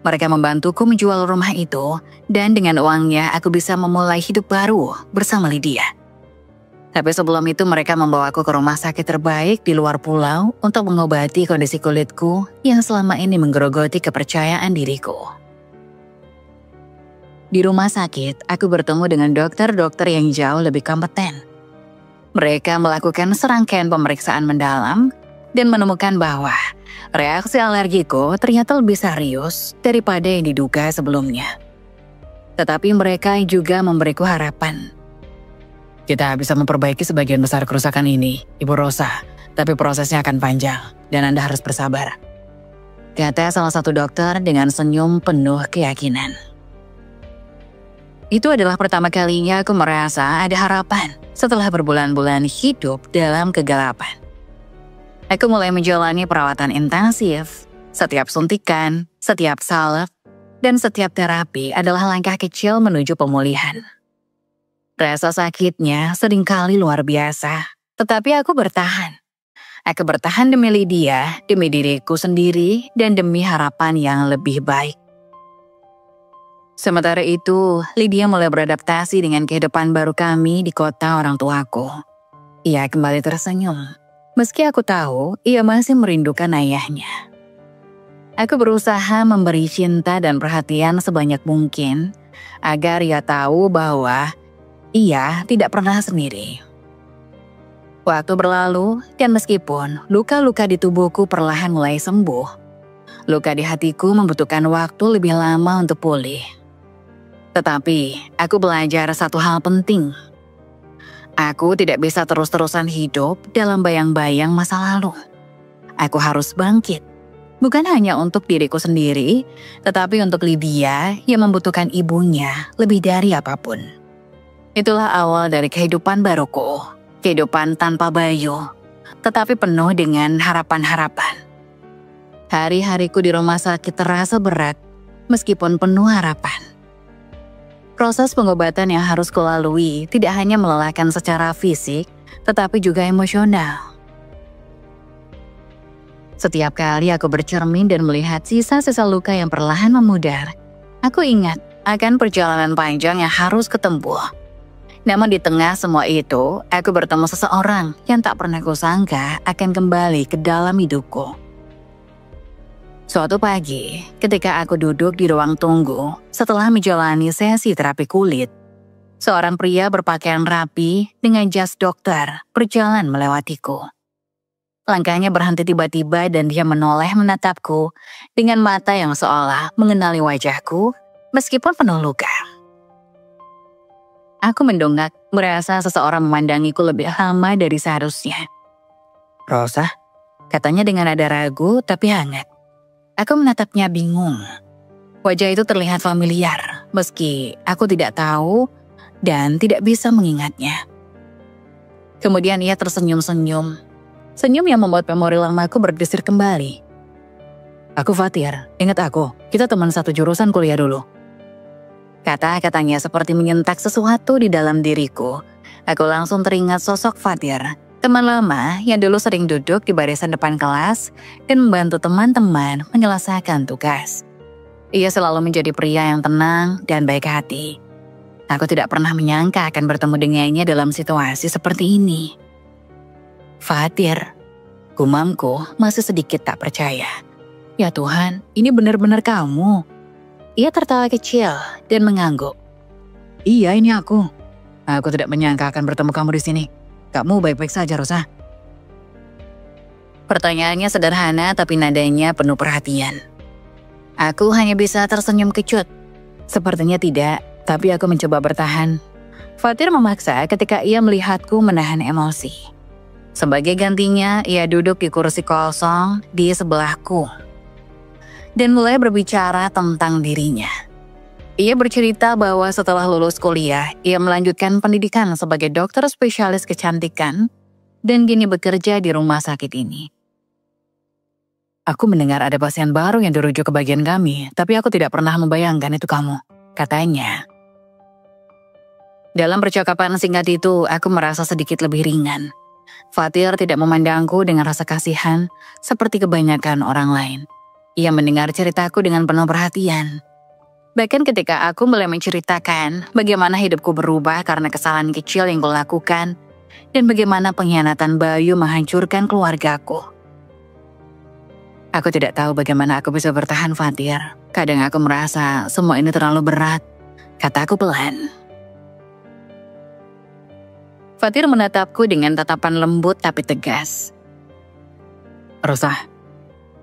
Mereka membantuku menjual rumah itu, dan dengan uangnya aku bisa memulai hidup baru bersama Lydia. Tapi sebelum itu mereka membawaku ke rumah sakit terbaik di luar pulau untuk mengobati kondisi kulitku yang selama ini menggerogoti kepercayaan diriku. Di rumah sakit, aku bertemu dengan dokter-dokter yang jauh lebih kompeten. Mereka melakukan serangkaian pemeriksaan mendalam dan menemukan bahwa reaksi alergiku ternyata lebih serius daripada yang diduga sebelumnya. Tetapi mereka juga memberiku harapan. "Kita bisa memperbaiki sebagian besar kerusakan ini, Ibu Rosa, tapi prosesnya akan panjang dan Anda harus bersabar," kata salah satu dokter dengan senyum penuh keyakinan. Itu adalah pertama kalinya aku merasa ada harapan setelah berbulan-bulan hidup dalam kegelapan. Aku mulai menjalani perawatan intensif. Setiap suntikan, setiap salep, dan setiap terapi adalah langkah kecil menuju pemulihan. Rasa sakitnya seringkali luar biasa, tetapi aku bertahan. Aku bertahan demi Lydia, demi diriku sendiri, dan demi harapan yang lebih baik. Sementara itu, Lydia mulai beradaptasi dengan kehidupan baru kami di kota orang tuaku. Ia kembali tersenyum. Meski aku tahu, ia masih merindukan ayahnya. Aku berusaha memberi cinta dan perhatian sebanyak mungkin agar ia tahu bahwa ia tidak pernah sendiri. Waktu berlalu, dan meskipun luka-luka di tubuhku perlahan mulai sembuh, luka di hatiku membutuhkan waktu lebih lama untuk pulih. Tetapi, aku belajar satu hal penting. Aku tidak bisa terus-terusan hidup dalam bayang-bayang masa lalu. Aku harus bangkit. Bukan hanya untuk diriku sendiri, tetapi untuk Lydia yang membutuhkan ibunya lebih dari apapun. Itulah awal dari kehidupan baruku. Kehidupan tanpa Bayu, tetapi penuh dengan harapan-harapan. Hari-hariku di rumah sakit terasa berat, meskipun penuh harapan. Proses pengobatan yang harus kulalui tidak hanya melelahkan secara fisik, tetapi juga emosional. Setiap kali aku bercermin dan melihat sisa-sisa luka yang perlahan memudar, aku ingat akan perjalanan panjang yang harus kutempuh. Namun di tengah semua itu, aku bertemu seseorang yang tak pernah kusangka akan kembali ke dalam hidupku. Suatu pagi, ketika aku duduk di ruang tunggu setelah menjalani sesi terapi kulit, seorang pria berpakaian rapi dengan jas dokter berjalan melewatiku. Langkahnya berhenti tiba-tiba dan dia menoleh menatapku dengan mata yang seolah mengenali wajahku meskipun penuh luka. Aku mendongak, merasa seseorang memandangiku lebih lama dari seharusnya. "Rosa?" katanya dengan nada ragu tapi hangat. Aku menatapnya bingung. Wajah itu terlihat familiar, meski aku tidak tahu dan tidak bisa mengingatnya. Kemudian ia tersenyum-senyum. Senyum yang membuat memori lamaku berdesir kembali. "Aku Fatir, ingat aku, kita teman satu jurusan kuliah dulu." Kata-katanya seperti menyentak sesuatu di dalam diriku. Aku langsung teringat sosok Fatir, teman lama yang dulu sering duduk di barisan depan kelas dan membantu teman-teman menyelesaikan tugas. Ia selalu menjadi pria yang tenang dan baik hati. Aku tidak pernah menyangka akan bertemu dengannya dalam situasi seperti ini. "Fatir," gumamku masih sedikit tak percaya. "Ya Tuhan, ini benar-benar kamu." Ia tertawa kecil dan mengangguk. "Iya, ini aku. Aku tidak menyangka akan bertemu kamu di sini. Kamu baik-baik saja, Rosa?" Pertanyaannya sederhana tapi nadanya penuh perhatian. Aku hanya bisa tersenyum kecut. Sepertinya tidak, tapi aku mencoba bertahan. Fatir memaksa ketika ia melihatku menahan emosi. Sebagai gantinya, ia duduk di kursi kosong di sebelahku dan mulai berbicara tentang dirinya. Ia bercerita bahwa setelah lulus kuliah, ia melanjutkan pendidikan sebagai dokter spesialis kecantikan dan kini bekerja di rumah sakit ini. Aku mendengar ada pasien baru yang dirujuk ke bagian kami, tapi aku tidak pernah membayangkan itu kamu, katanya. Dalam percakapan singkat itu, aku merasa sedikit lebih ringan. Fatir tidak memandangku dengan rasa kasihan seperti kebanyakan orang lain. Ia mendengar ceritaku dengan penuh perhatian. Bahkan ketika aku mulai menceritakan bagaimana hidupku berubah karena kesalahan kecil yang kulakukan dan bagaimana pengkhianatan Bayu menghancurkan keluargaku. Aku tidak tahu bagaimana aku bisa bertahan, Fatir. Kadang aku merasa semua ini terlalu berat, kataku pelan. Fatir menatapku dengan tatapan lembut tapi tegas. Rosa,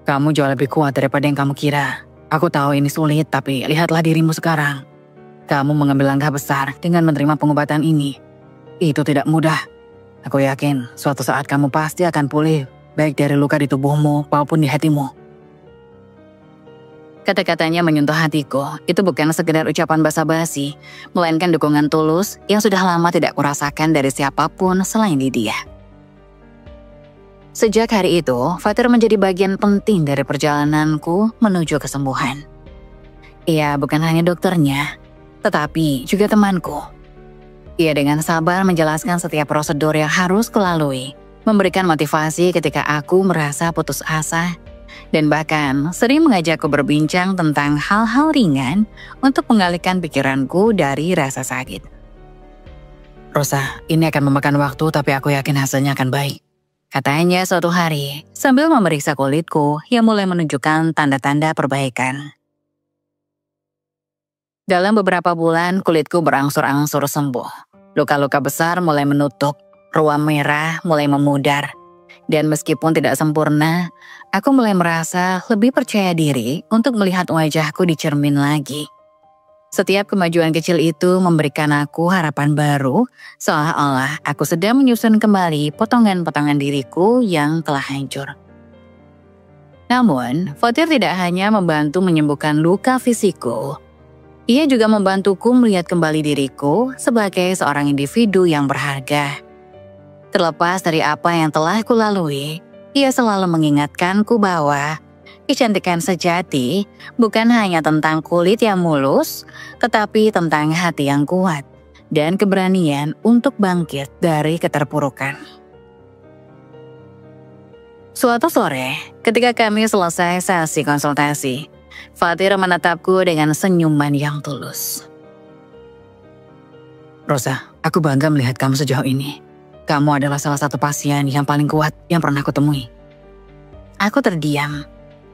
kamu jauh lebih kuat daripada yang kamu kira. Aku tahu ini sulit, tapi lihatlah dirimu sekarang. Kamu mengambil langkah besar dengan menerima pengobatan ini. Itu tidak mudah. Aku yakin suatu saat kamu pasti akan pulih, baik dari luka di tubuhmu maupun di hatimu. Kata-katanya menyentuh hatiku. Itu bukan sekedar ucapan basa-basi, melainkan dukungan tulus yang sudah lama tidak kurasakan dari siapapun selain dia. Sejak hari itu, Fatir menjadi bagian penting dari perjalananku menuju kesembuhan. Ia bukan hanya dokternya, tetapi juga temanku. Ia dengan sabar menjelaskan setiap prosedur yang harus kulalui, memberikan motivasi ketika aku merasa putus asa, dan bahkan sering mengajakku berbincang tentang hal-hal ringan untuk mengalihkan pikiranku dari rasa sakit. Rosa, ini akan memakan waktu tapi aku yakin hasilnya akan baik, katanya suatu hari sambil memeriksa kulitku yang mulai menunjukkan tanda-tanda perbaikan. Dalam beberapa bulan, kulitku berangsur-angsur sembuh. Luka-luka besar mulai menutup, ruam merah mulai memudar. Dan meskipun tidak sempurna, aku mulai merasa lebih percaya diri untuk melihat wajahku di cermin lagi. Setiap kemajuan kecil itu memberikan aku harapan baru, seolah-olah aku sedang menyusun kembali potongan-potongan diriku yang telah hancur. Namun, Fatir tidak hanya membantu menyembuhkan luka fisikku. Ia juga membantuku melihat kembali diriku sebagai seorang individu yang berharga. Terlepas dari apa yang telah kulalui, ia selalu mengingatkanku bahwa kecantikan sejati bukan hanya tentang kulit yang mulus, tetapi tentang hati yang kuat dan keberanian untuk bangkit dari keterpurukan. Suatu sore, ketika kami selesai sesi konsultasi, Fatir menatapku dengan senyuman yang tulus. Rosa, aku bangga melihat kamu sejauh ini. Kamu adalah salah satu pasien yang paling kuat yang pernah kutemui. Aku terdiam,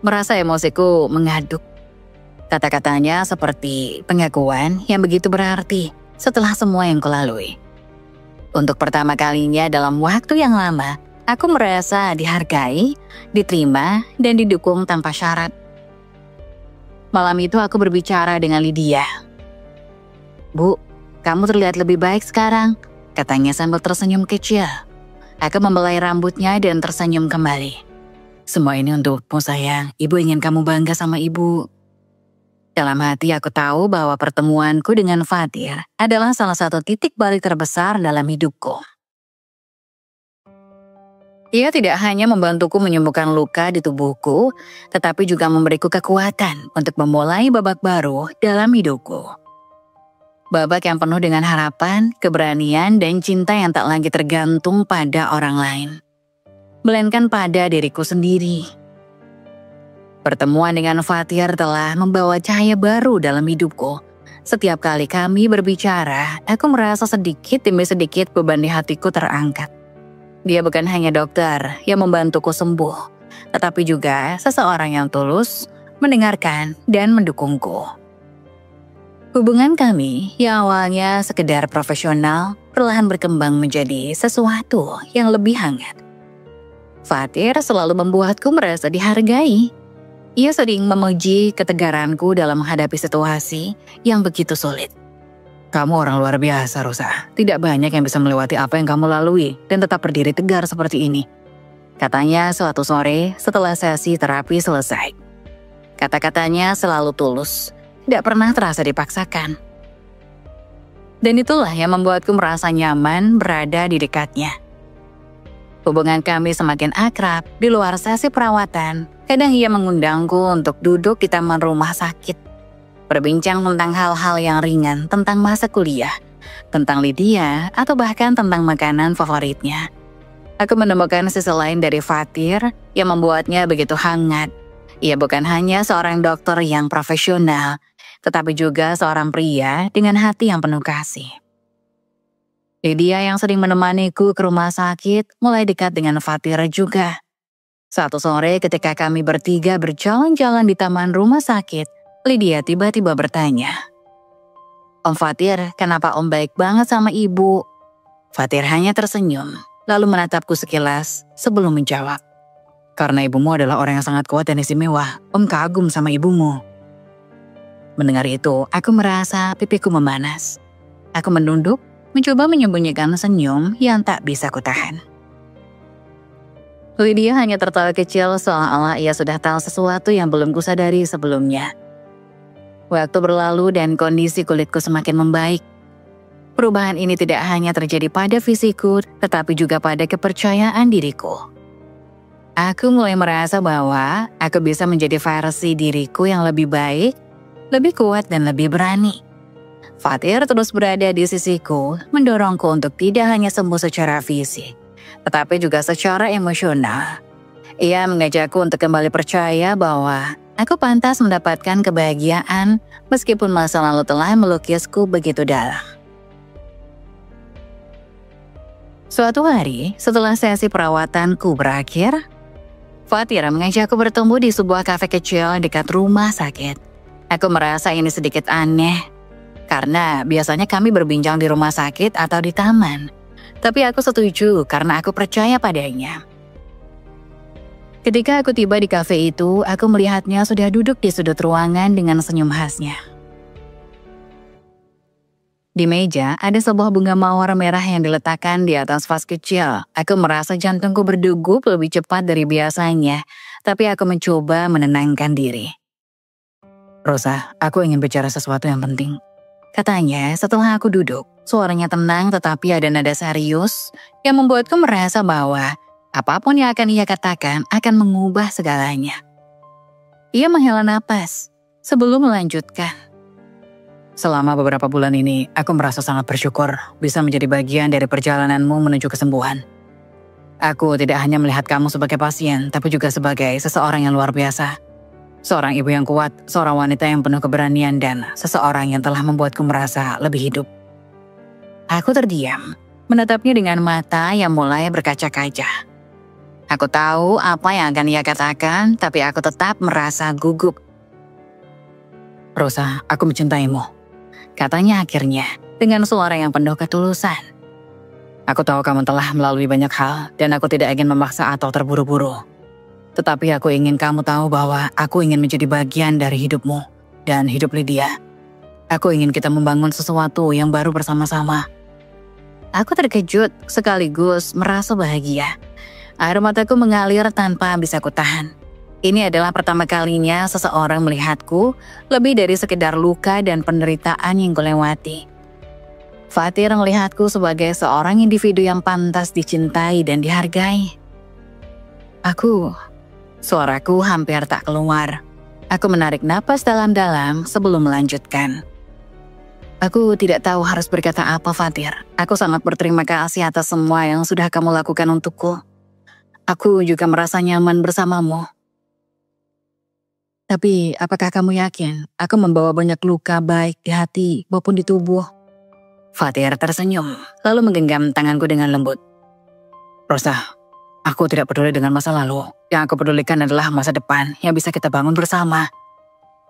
merasa emosiku mengaduk. Kata-katanya seperti pengakuan yang begitu berarti setelah semua yang kulalui. Untuk pertama kalinya dalam waktu yang lama, aku merasa dihargai, diterima, dan didukung tanpa syarat. Malam itu aku berbicara dengan Lydia. Bu, kamu terlihat lebih baik sekarang, katanya sambil tersenyum kecil. Aku membelai rambutnya dan tersenyum kembali. Semua ini untukmu sayang, ibu ingin kamu bangga sama ibu. Dalam hati aku tahu bahwa pertemuanku dengan Fatir adalah salah satu titik balik terbesar dalam hidupku. Ia tidak hanya membantuku menyembuhkan luka di tubuhku, tetapi juga memberiku kekuatan untuk memulai babak baru dalam hidupku. Babak yang penuh dengan harapan, keberanian, dan cinta yang tak lagi tergantung pada orang lain, melainkan pada diriku sendiri. Pertemuan dengan Fatir telah membawa cahaya baru dalam hidupku. Setiap kali kami berbicara, aku merasa sedikit demi sedikit beban di hatiku terangkat. Dia bukan hanya dokter yang membantuku sembuh, tetapi juga seseorang yang tulus, mendengarkan, dan mendukungku. Hubungan kami yang awalnya sekedar profesional perlahan berkembang menjadi sesuatu yang lebih hangat. Fatir selalu membuatku merasa dihargai. Ia sering memuji ketegaranku dalam menghadapi situasi yang begitu sulit. Kamu orang luar biasa, Rosa. Tidak banyak yang bisa melewati apa yang kamu lalui dan tetap berdiri tegar seperti ini, katanya suatu sore setelah sesi terapi selesai. Kata-katanya selalu tulus, tidak pernah terasa dipaksakan. Dan itulah yang membuatku merasa nyaman berada di dekatnya. Hubungan kami semakin akrab di luar sesi perawatan Kadang ia mengundangku untuk duduk di taman rumah sakit, berbincang tentang hal-hal yang ringan, tentang masa kuliah, tentang Lydia, atau bahkan tentang makanan favoritnya. Aku menemukan sisi lain dari Fatir yang membuatnya begitu hangat. Ia bukan hanya seorang dokter yang profesional, tetapi juga seorang pria dengan hati yang penuh kasih. Lydia yang sering menemaniku ke rumah sakit mulai dekat dengan Fatir juga. Suatu sore ketika kami bertiga berjalan-jalan di taman rumah sakit, Lydia tiba-tiba bertanya, "Om Fatir, kenapa Om baik banget sama Ibu?" Fatir hanya tersenyum, lalu menatapku sekilas sebelum menjawab. "Karena ibumu adalah orang yang sangat kuat dan istimewa, Om kagum sama ibumu." Mendengar itu, aku merasa pipiku memanas. Aku menunduk, mencoba menyembunyikan senyum yang tak bisa kutahan. Lydia hanya tertawa kecil seolah-olah ia sudah tahu sesuatu yang belum kusadari sebelumnya. Waktu berlalu dan kondisi kulitku semakin membaik. Perubahan ini tidak hanya terjadi pada fisikku, tetapi juga pada kepercayaan diriku. Aku mulai merasa bahwa aku bisa menjadi versi diriku yang lebih baik, lebih kuat dan lebih berani. Fatir terus berada di sisiku, mendorongku untuk tidak hanya sembuh secara fisik, tetapi juga secara emosional. Ia mengajakku untuk kembali percaya bahwa aku pantas mendapatkan kebahagiaan meskipun masa lalu telah melukisku begitu dalam. Suatu hari, setelah sesi perawatanku berakhir, Fatir mengajakku bertemu di sebuah kafe kecil dekat rumah sakit. Aku merasa ini sedikit aneh, karena biasanya kami berbincang di rumah sakit atau di taman. Tapi aku setuju karena aku percaya padanya. Ketika aku tiba di kafe itu, aku melihatnya sudah duduk di sudut ruangan dengan senyum khasnya. Di meja, ada sebuah bunga mawar merah yang diletakkan di atas vas kecil. Aku merasa jantungku berdegup lebih cepat dari biasanya, tapi aku mencoba menenangkan diri. "Rosa, aku ingin bicara sesuatu yang penting," katanya setelah aku duduk. Suaranya tenang tetapi ada nada serius yang membuatku merasa bahwa apapun yang akan ia katakan akan mengubah segalanya. Ia menghela napas sebelum melanjutkan. "Selama beberapa bulan ini, aku merasa sangat bersyukur bisa menjadi bagian dari perjalananmu menuju kesembuhan. Aku tidak hanya melihat kamu sebagai pasien, tapi juga sebagai seseorang yang luar biasa. Seorang ibu yang kuat, seorang wanita yang penuh keberanian, dan seseorang yang telah membuatku merasa lebih hidup." Aku terdiam, menatapnya dengan mata yang mulai berkaca-kaca. Aku tahu apa yang akan ia katakan, tapi aku tetap merasa gugup. "Rosa, aku mencintaimu," katanya akhirnya dengan suara yang penuh ketulusan. "Aku tahu kamu telah melalui banyak hal dan aku tidak ingin memaksa atau terburu-buru. Tetapi aku ingin kamu tahu bahwa aku ingin menjadi bagian dari hidupmu dan hidup Lydia. Aku ingin kita membangun sesuatu yang baru bersama-sama." Aku terkejut sekaligus merasa bahagia. Air mataku mengalir tanpa bisa kutahan. Ini adalah pertama kalinya seseorang melihatku lebih dari sekedar luka dan penderitaan yang kulewati. Fatir melihatku sebagai seorang individu yang pantas dicintai dan dihargai. Suaraku hampir tak keluar. Aku menarik napas dalam-dalam sebelum melanjutkan. "Aku tidak tahu harus berkata apa, Fatir. Aku sangat berterima kasih atas semua yang sudah kamu lakukan untukku. Aku juga merasa nyaman bersamamu. Tapi apakah kamu yakin aku membawa banyak luka baik di hati maupun di tubuh?" Fatir tersenyum, lalu menggenggam tanganku dengan lembut. "Rosa, aku tidak peduli dengan masa lalu. Yang aku pedulikan adalah masa depan yang bisa kita bangun bersama.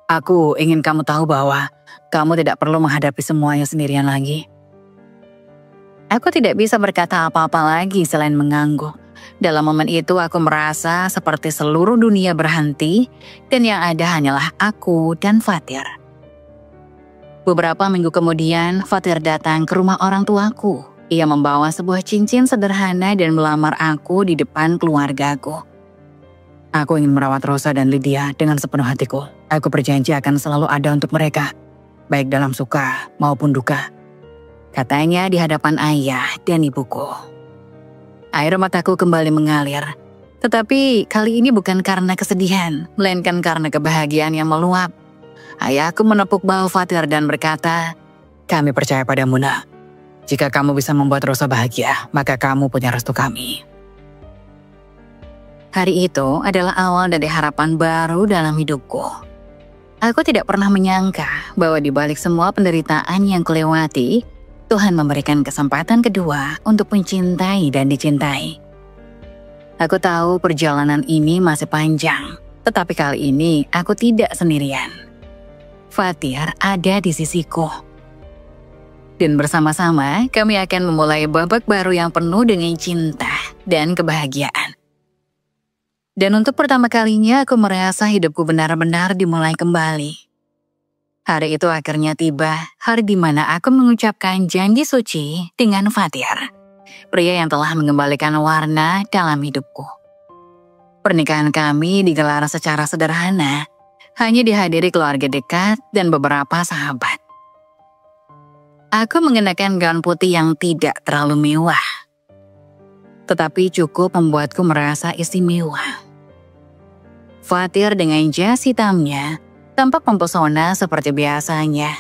Aku ingin kamu tahu bahwa kamu tidak perlu menghadapi semuanya sendirian lagi." Aku tidak bisa berkata apa-apa lagi selain mengangguk. Dalam momen itu aku merasa seperti seluruh dunia berhenti dan yang ada hanyalah aku dan Fatir. Beberapa minggu kemudian, Fatir datang ke rumah orang tuaku. Ia membawa sebuah cincin sederhana dan melamar aku di depan keluargaku. "Aku ingin merawat Rosa dan Lydia dengan sepenuh hatiku. Aku berjanji akan selalu ada untuk mereka, baik dalam suka maupun duka," katanya di hadapan ayah dan ibuku. Air mataku kembali mengalir. Tetapi kali ini bukan karena kesedihan, melainkan karena kebahagiaan yang meluap. Ayahku menepuk bahu Fatir dan berkata, "Kami percaya padamu, Nak. Jika kamu bisa membuat Rosa bahagia, maka kamu punya restu kami." Hari itu adalah awal dari harapan baru dalam hidupku. Aku tidak pernah menyangka bahwa di balik semua penderitaan yang kulewati, Tuhan memberikan kesempatan kedua untuk mencintai dan dicintai. Aku tahu perjalanan ini masih panjang, tetapi kali ini aku tidak sendirian. Fatir ada di sisiku. Dan bersama-sama kami akan memulai babak baru yang penuh dengan cinta dan kebahagiaan. Dan untuk pertama kalinya aku merasa hidupku benar-benar dimulai kembali. Hari itu akhirnya tiba, hari di mana aku mengucapkan janji suci dengan Fatir, pria yang telah mengembalikan warna dalam hidupku. Pernikahan kami digelar secara sederhana, hanya dihadiri keluarga dekat dan beberapa sahabat. Aku mengenakan gaun putih yang tidak terlalu mewah, tetapi cukup membuatku merasa istimewa. Fatir dengan jas hitamnya tampak mempesona seperti biasanya.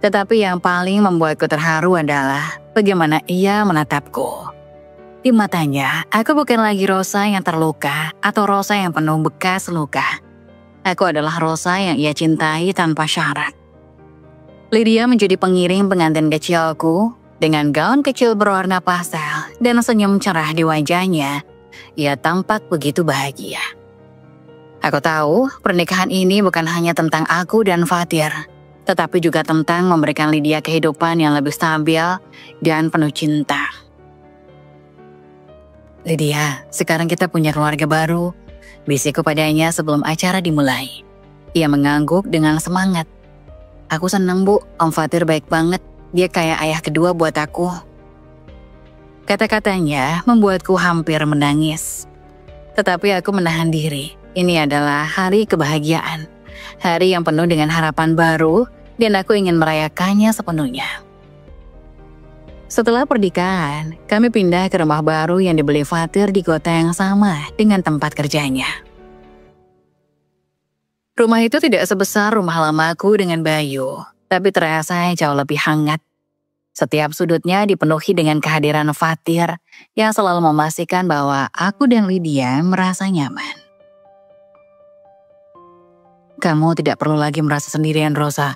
Tetapi yang paling membuatku terharu adalah bagaimana ia menatapku. Di matanya, aku bukan lagi Rosa yang terluka atau Rosa yang penuh bekas luka. Aku adalah Rosa yang ia cintai tanpa syarat. Lydia menjadi pengiring pengantin kecilku dengan gaun kecil berwarna pastel dan senyum cerah di wajahnya. Ia tampak begitu bahagia. Aku tahu pernikahan ini bukan hanya tentang aku dan Fatir, tetapi juga tentang memberikan Lydia kehidupan yang lebih stabil dan penuh cinta. "Lydia, sekarang kita punya keluarga baru," bisikku padanya sebelum acara dimulai. Ia mengangguk dengan semangat. "Aku senang, Bu. Om Fatir baik banget. Dia kayak ayah kedua buat aku." Kata-katanya membuatku hampir menangis. Tetapi aku menahan diri. Ini adalah hari kebahagiaan, hari yang penuh dengan harapan baru, dan aku ingin merayakannya sepenuhnya. Setelah pernikahan, kami pindah ke rumah baru yang dibeli Fatir di kota yang sama dengan tempat kerjanya. Rumah itu tidak sebesar rumah lamaku dengan Bayu, tapi terasa jauh lebih hangat. Setiap sudutnya dipenuhi dengan kehadiran Fatir yang selalu memastikan bahwa aku dan Lydia merasa nyaman. "Kamu tidak perlu lagi merasa sendirian, Rosa,"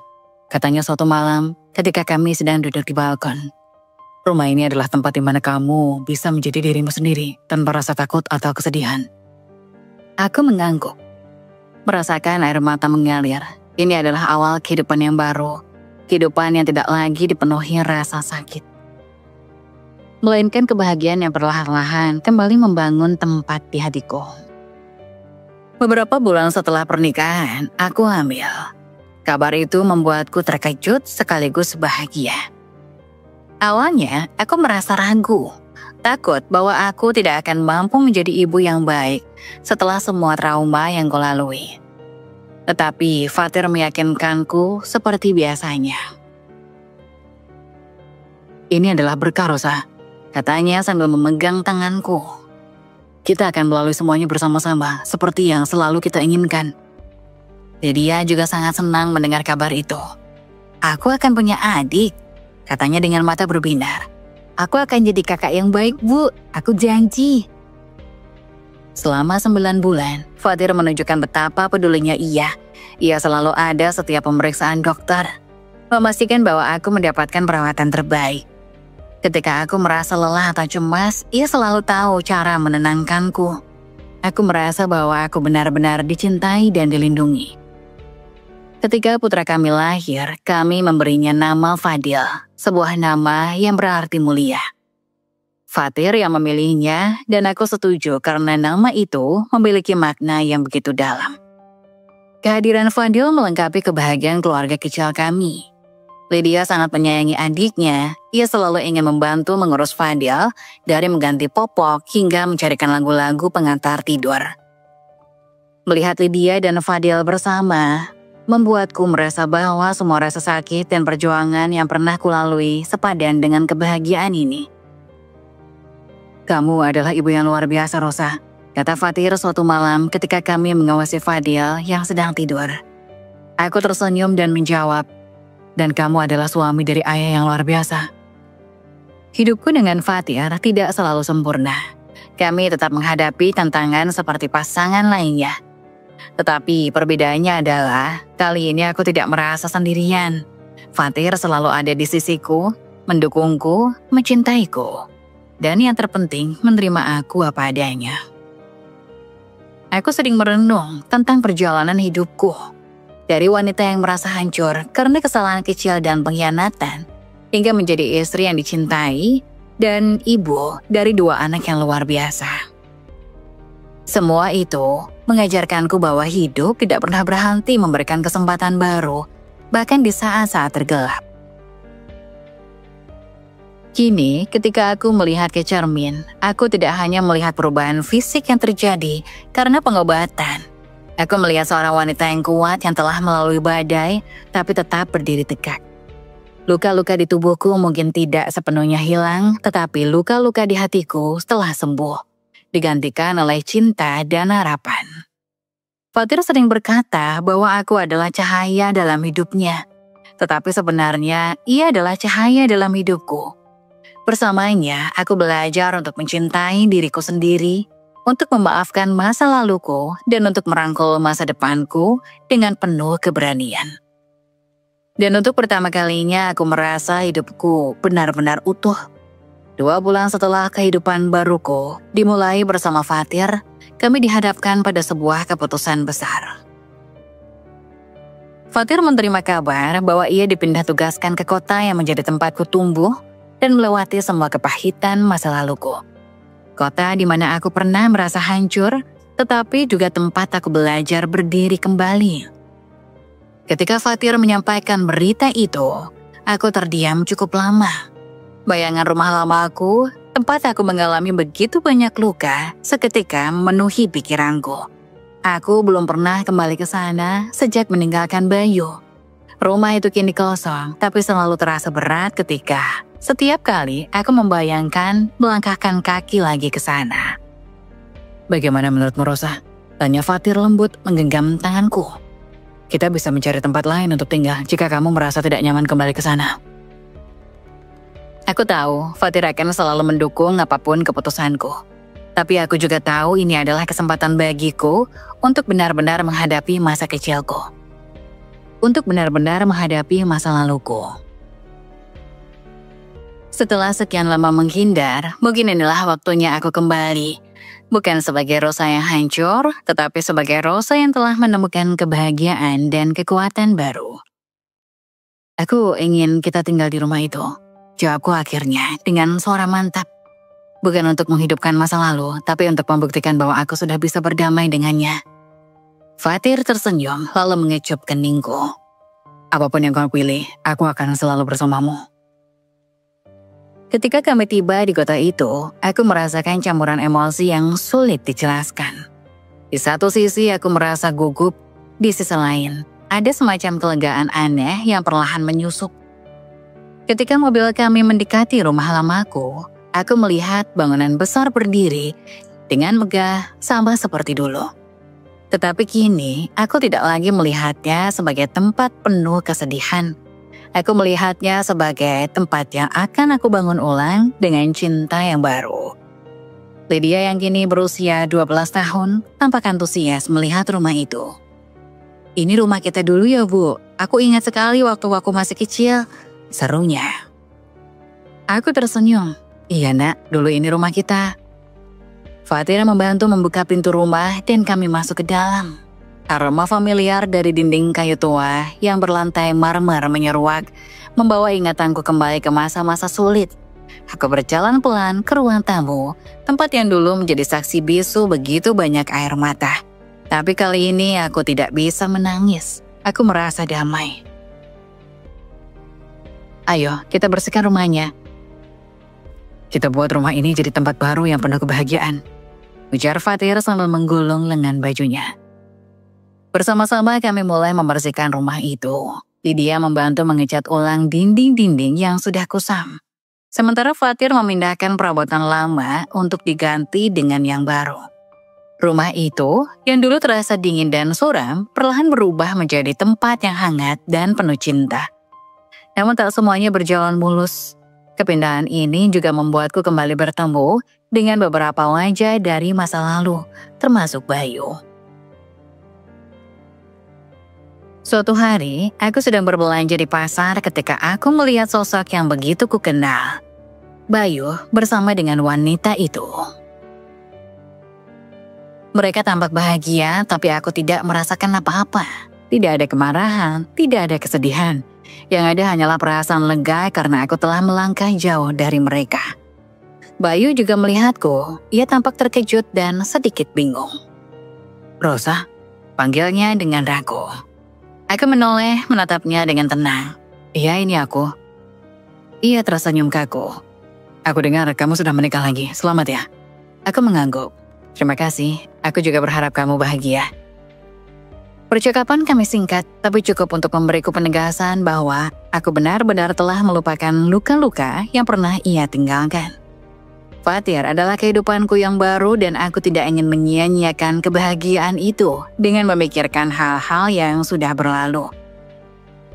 katanya suatu malam ketika kami sedang duduk di balkon. "Rumah ini adalah tempat di mana kamu bisa menjadi dirimu sendiri tanpa rasa takut atau kesedihan." Aku mengangguk, merasakan air mata mengalir. Ini adalah awal kehidupan yang baru, kehidupan yang tidak lagi dipenuhi rasa sakit, melainkan kebahagiaan yang perlahan-lahan kembali membangun tempat di hatiku. Beberapa bulan setelah pernikahan, aku hamil. Kabar itu membuatku terkejut sekaligus bahagia. Awalnya, aku merasa ragu, takut bahwa aku tidak akan mampu menjadi ibu yang baik setelah semua trauma yang kulalui. Tetapi Fatir meyakinkanku seperti biasanya. "Ini adalah berkah, Rosa," katanya sambil memegang tanganku. "Kita akan melalui semuanya bersama-sama, seperti yang selalu kita inginkan." Lydia juga sangat senang mendengar kabar itu. "Aku akan punya adik," katanya dengan mata berbinar. "Aku akan jadi kakak yang baik, Bu. Aku janji." Selama 9 bulan, Fatir menunjukkan betapa pedulinya ia. Ia selalu ada setiap pemeriksaan dokter, memastikan bahwa aku mendapatkan perawatan terbaik. Ketika aku merasa lelah atau cemas, ia selalu tahu cara menenangkanku. Aku merasa bahwa aku benar-benar dicintai dan dilindungi. Ketika putra kami lahir, kami memberinya nama Fadil, sebuah nama yang berarti mulia. Fatir yang memilihnya, dan aku setuju karena nama itu memiliki makna yang begitu dalam. Kehadiran Fadil melengkapi kebahagiaan keluarga kecil kami. Lydia sangat menyayangi adiknya. Ia selalu ingin membantu mengurus Fadil, dari mengganti popok hingga mencarikan lagu-lagu pengantar tidur. Melihat Lydia dan Fadil bersama, membuatku merasa bahwa semua rasa sakit dan perjuangan yang pernah kulalui sepadan dengan kebahagiaan ini. "Kamu adalah ibu yang luar biasa, Rosa," kata Fatir suatu malam ketika kami mengawasi Fadil yang sedang tidur. Aku tersenyum dan menjawab, dan kamu adalah suami dari ayah yang luar biasa. Hidupku dengan Fatir tidak selalu sempurna. Kami tetap menghadapi tantangan seperti pasangan lainnya. Tetapi perbedaannya adalah, kali ini aku tidak merasa sendirian. Fatir selalu ada di sisiku, mendukungku, mencintaiku. Dan yang terpenting, menerima aku apa adanya. Aku sering merenung tentang perjalanan hidupku. Dari wanita yang merasa hancur karena kesalahan kecil dan pengkhianatan, hingga menjadi istri yang dicintai, dan ibu dari 2 anak yang luar biasa. Semua itu mengajarkanku bahwa hidup tidak pernah berhenti memberikan kesempatan baru, bahkan di saat-saat tergelap. Kini, ketika aku melihat ke cermin, aku tidak hanya melihat perubahan fisik yang terjadi karena pengobatan. Aku melihat seorang wanita yang kuat yang telah melalui badai, tapi tetap berdiri tegak. Luka-luka di tubuhku mungkin tidak sepenuhnya hilang, tetapi luka-luka di hatiku setelah sembuh, digantikan oleh cinta dan harapan. Fatir sering berkata bahwa aku adalah cahaya dalam hidupnya, tetapi sebenarnya ia adalah cahaya dalam hidupku. Bersamanya, aku belajar untuk mencintai diriku sendiri, untuk memaafkan masa laluku, dan untuk merangkul masa depanku dengan penuh keberanian. Dan untuk pertama kalinya aku merasa hidupku benar-benar utuh. 2 bulan setelah kehidupan baruku dimulai bersama Fatir, kami dihadapkan pada sebuah keputusan besar. Fatir menerima kabar bahwa ia dipindah tugaskan ke kota yang menjadi tempatku tumbuh dan melewati semua kepahitan masa laluku. Kota di mana aku pernah merasa hancur, tetapi juga tempat aku belajar berdiri kembali. Ketika Fatir menyampaikan berita itu, aku terdiam cukup lama. Bayangan rumah lama aku, tempat aku mengalami begitu banyak luka, seketika memenuhi pikiranku. Aku belum pernah kembali ke sana sejak meninggalkan Bayu. Rumah itu kini kosong, tapi selalu terasa berat ketika setiap kali aku membayangkan melangkahkan kaki lagi ke sana. Bagaimana menurutmu, Rosa? Tanya Fatir lembut menggenggam tanganku. Kita bisa mencari tempat lain untuk tinggal jika kamu merasa tidak nyaman kembali ke sana. Aku tahu Fatir akan selalu mendukung apapun keputusanku. Tapi aku juga tahu ini adalah kesempatan bagiku untuk benar-benar menghadapi masa kecilku. Untuk benar-benar menghadapi masa laluku. Setelah sekian lama menghindar, mungkin inilah waktunya aku kembali. Bukan sebagai Rosa yang hancur, tetapi sebagai Rosa yang telah menemukan kebahagiaan dan kekuatan baru. Aku ingin kita tinggal di rumah itu. Jawabku akhirnya dengan suara mantap. Bukan untuk menghidupkan masa lalu, tapi untuk membuktikan bahwa aku sudah bisa berdamai dengannya. Fatir tersenyum lalu mengecup keningku. Apapun yang kau pilih, aku akan selalu bersamamu. Ketika kami tiba di kota itu, aku merasakan campuran emosi yang sulit dijelaskan. Di satu sisi aku merasa gugup, di sisi lain ada semacam kelegaan aneh yang perlahan menyusup. Ketika mobil kami mendekati rumah lamaku, aku melihat bangunan besar berdiri dengan megah sama seperti dulu. Tetapi kini aku tidak lagi melihatnya sebagai tempat penuh kesedihan. Aku melihatnya sebagai tempat yang akan aku bangun ulang dengan cinta yang baru. Lydia yang kini berusia 12 tahun tampak antusias melihat rumah itu. Ini rumah kita dulu ya, Bu. Aku ingat sekali waktu aku masih kecil, serunya. Aku tersenyum. Iya, Nak, dulu ini rumah kita. Fatir membantu membuka pintu rumah dan kami masuk ke dalam. Aroma familiar dari dinding kayu tua yang berlantai marmer menyeruak, membawa ingatanku kembali ke masa-masa sulit. Aku berjalan pelan ke ruang tamu, tempat yang dulu menjadi saksi bisu begitu banyak air mata. Tapi kali ini aku tidak bisa menangis. Aku merasa damai. Ayo, kita bersihkan rumahnya. Kita buat rumah ini jadi tempat baru yang penuh kebahagiaan. Ujar Fatir sambil menggulung lengan bajunya. Bersama-sama kami mulai membersihkan rumah itu. Lydia membantu mengecat ulang dinding-dinding yang sudah kusam. Sementara Fatir memindahkan perabotan lama untuk diganti dengan yang baru. Rumah itu, yang dulu terasa dingin dan suram, perlahan berubah menjadi tempat yang hangat dan penuh cinta. Namun tak semuanya berjalan mulus. Kepindahan ini juga membuatku kembali bertemu dengan beberapa wajah dari masa lalu, termasuk Bayu. Suatu hari, aku sedang berbelanja di pasar ketika aku melihat sosok yang begitu kukenal. Bayu bersama dengan wanita itu. Mereka tampak bahagia, tapi aku tidak merasakan apa-apa. Tidak ada kemarahan, tidak ada kesedihan. Yang ada hanyalah perasaan lega karena aku telah melangkah jauh dari mereka. Bayu juga melihatku. Ia tampak terkejut dan sedikit bingung. "Rosa?" panggilnya dengan ragu. Aku menoleh menatapnya dengan tenang. "Iya, ini aku." Ia tersenyum kaku. "Aku dengar kamu sudah menikah lagi. Selamat ya." Aku mengangguk. "Terima kasih, aku juga berharap kamu bahagia." Percakapan kami singkat, tapi cukup untuk memberiku penegasan bahwa aku benar-benar telah melupakan luka-luka yang pernah ia tinggalkan. Fatir adalah kehidupanku yang baru dan aku tidak ingin menyia-nyiakan kebahagiaan itu dengan memikirkan hal-hal yang sudah berlalu.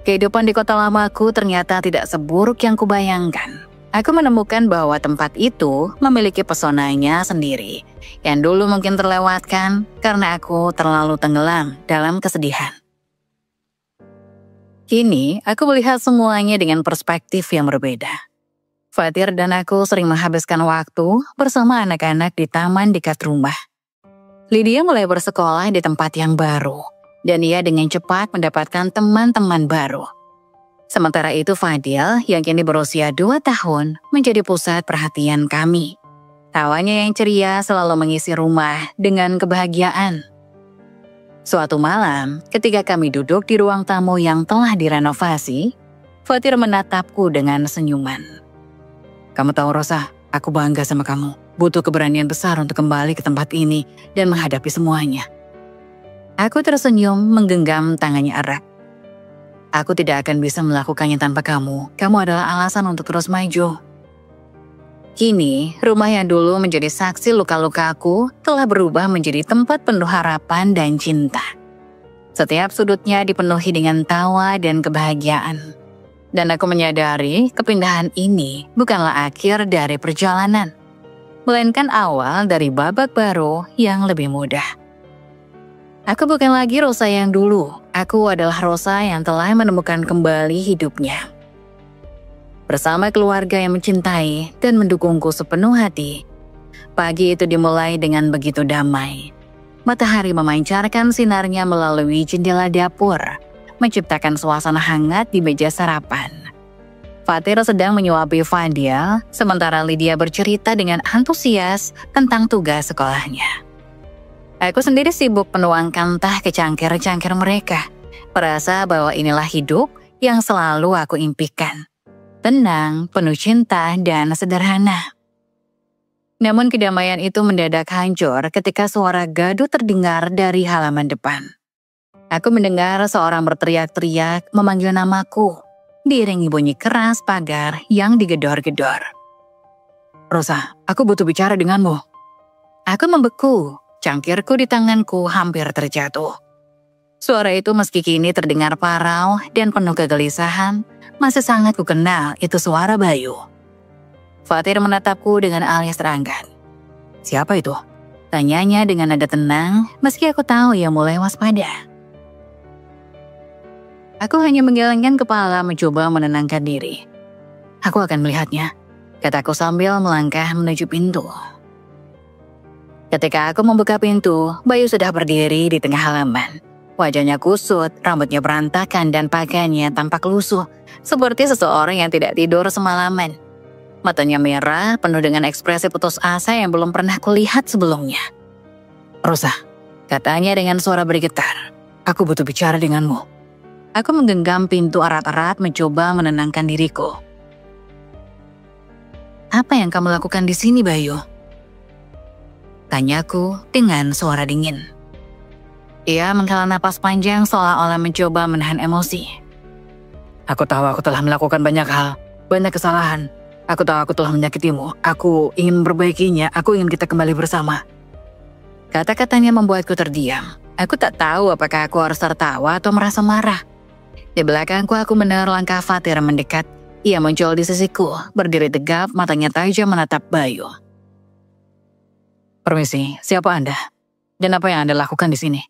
Kehidupan di kota lamaku ternyata tidak seburuk yang kubayangkan. Aku menemukan bahwa tempat itu memiliki pesonanya sendiri, yang dulu mungkin terlewatkan karena aku terlalu tenggelam dalam kesedihan. Kini, aku melihat semuanya dengan perspektif yang berbeda. Fatir dan aku sering menghabiskan waktu bersama anak-anak di taman dekat rumah. Lydia mulai bersekolah di tempat yang baru, dan ia dengan cepat mendapatkan teman-teman baru. Sementara itu Fadil, yang kini berusia 2 tahun, menjadi pusat perhatian kami. Tawanya yang ceria selalu mengisi rumah dengan kebahagiaan. Suatu malam, ketika kami duduk di ruang tamu yang telah direnovasi, Fatir menatapku dengan senyuman. "Kamu tahu Rosa, aku bangga sama kamu. Butuh keberanian besar untuk kembali ke tempat ini dan menghadapi semuanya." Aku tersenyum menggenggam tangannya erat. "Aku tidak akan bisa melakukannya tanpa kamu. Kamu adalah alasan untuk terus maju." Kini, rumah yang dulu menjadi saksi luka-lukaku telah berubah menjadi tempat penuh harapan dan cinta. Setiap sudutnya dipenuhi dengan tawa dan kebahagiaan. Dan aku menyadari kepindahan ini bukanlah akhir dari perjalanan, melainkan awal dari babak baru yang lebih mudah. Aku bukan lagi Rosa yang dulu. Aku adalah Rosa yang telah menemukan kembali hidupnya. Bersama keluarga yang mencintai dan mendukungku sepenuh hati. Pagi itu dimulai dengan begitu damai. Matahari memancarkan sinarnya melalui jendela dapur, menciptakan suasana hangat di meja sarapan. Fatir sedang menyuapi Fadil, sementara Lydia bercerita dengan antusias tentang tugas sekolahnya. Aku sendiri sibuk menuangkan teh ke cangkir-cangkir mereka, merasa bahwa inilah hidup yang selalu aku impikan. Tenang, penuh cinta, dan sederhana. Namun kedamaian itu mendadak hancur ketika suara gaduh terdengar dari halaman depan. Aku mendengar seorang berteriak-teriak memanggil namaku, diiringi bunyi keras pagar yang digedor-gedor. "Rosa, aku butuh bicara denganmu." Aku membeku. Cangkirku di tanganku hampir terjatuh. Suara itu meski kini terdengar parau dan penuh kegelisahan, masih sangat kukenal itu suara Bayu. Fatir menatapku dengan alis terangkat. "Siapa itu?" tanyanya dengan nada tenang, meski aku tahu ia mulai waspada. Aku hanya menggelengkan kepala mencoba menenangkan diri. "Aku akan melihatnya," kataku sambil melangkah menuju pintu. Ketika aku membuka pintu, Bayu sudah berdiri di tengah halaman. Wajahnya kusut, rambutnya berantakan dan pakaiannya tampak lusuh, seperti seseorang yang tidak tidur semalaman. Matanya merah, penuh dengan ekspresi putus asa yang belum pernah kulihat sebelumnya. "Rosa," katanya dengan suara bergetar, "aku butuh bicara denganmu." Aku menggenggam pintu erat-erat mencoba menenangkan diriku. "Apa yang kamu lakukan di sini, Bayu?" tanyaku dengan suara dingin. Ia menghela napas panjang seolah-olah mencoba menahan emosi. "Aku tahu aku telah melakukan banyak hal, banyak kesalahan. Aku tahu aku telah menyakitimu. Aku ingin memperbaikinya, aku ingin kita kembali bersama." Kata-katanya membuatku terdiam. Aku tak tahu apakah aku harus tertawa atau merasa marah. Di belakangku aku mendengar langkah Fatir mendekat. Ia muncul di sisiku, berdiri tegap, matanya tajam menatap Bayu. "Permisi, siapa Anda? Dan apa yang Anda lakukan di sini?"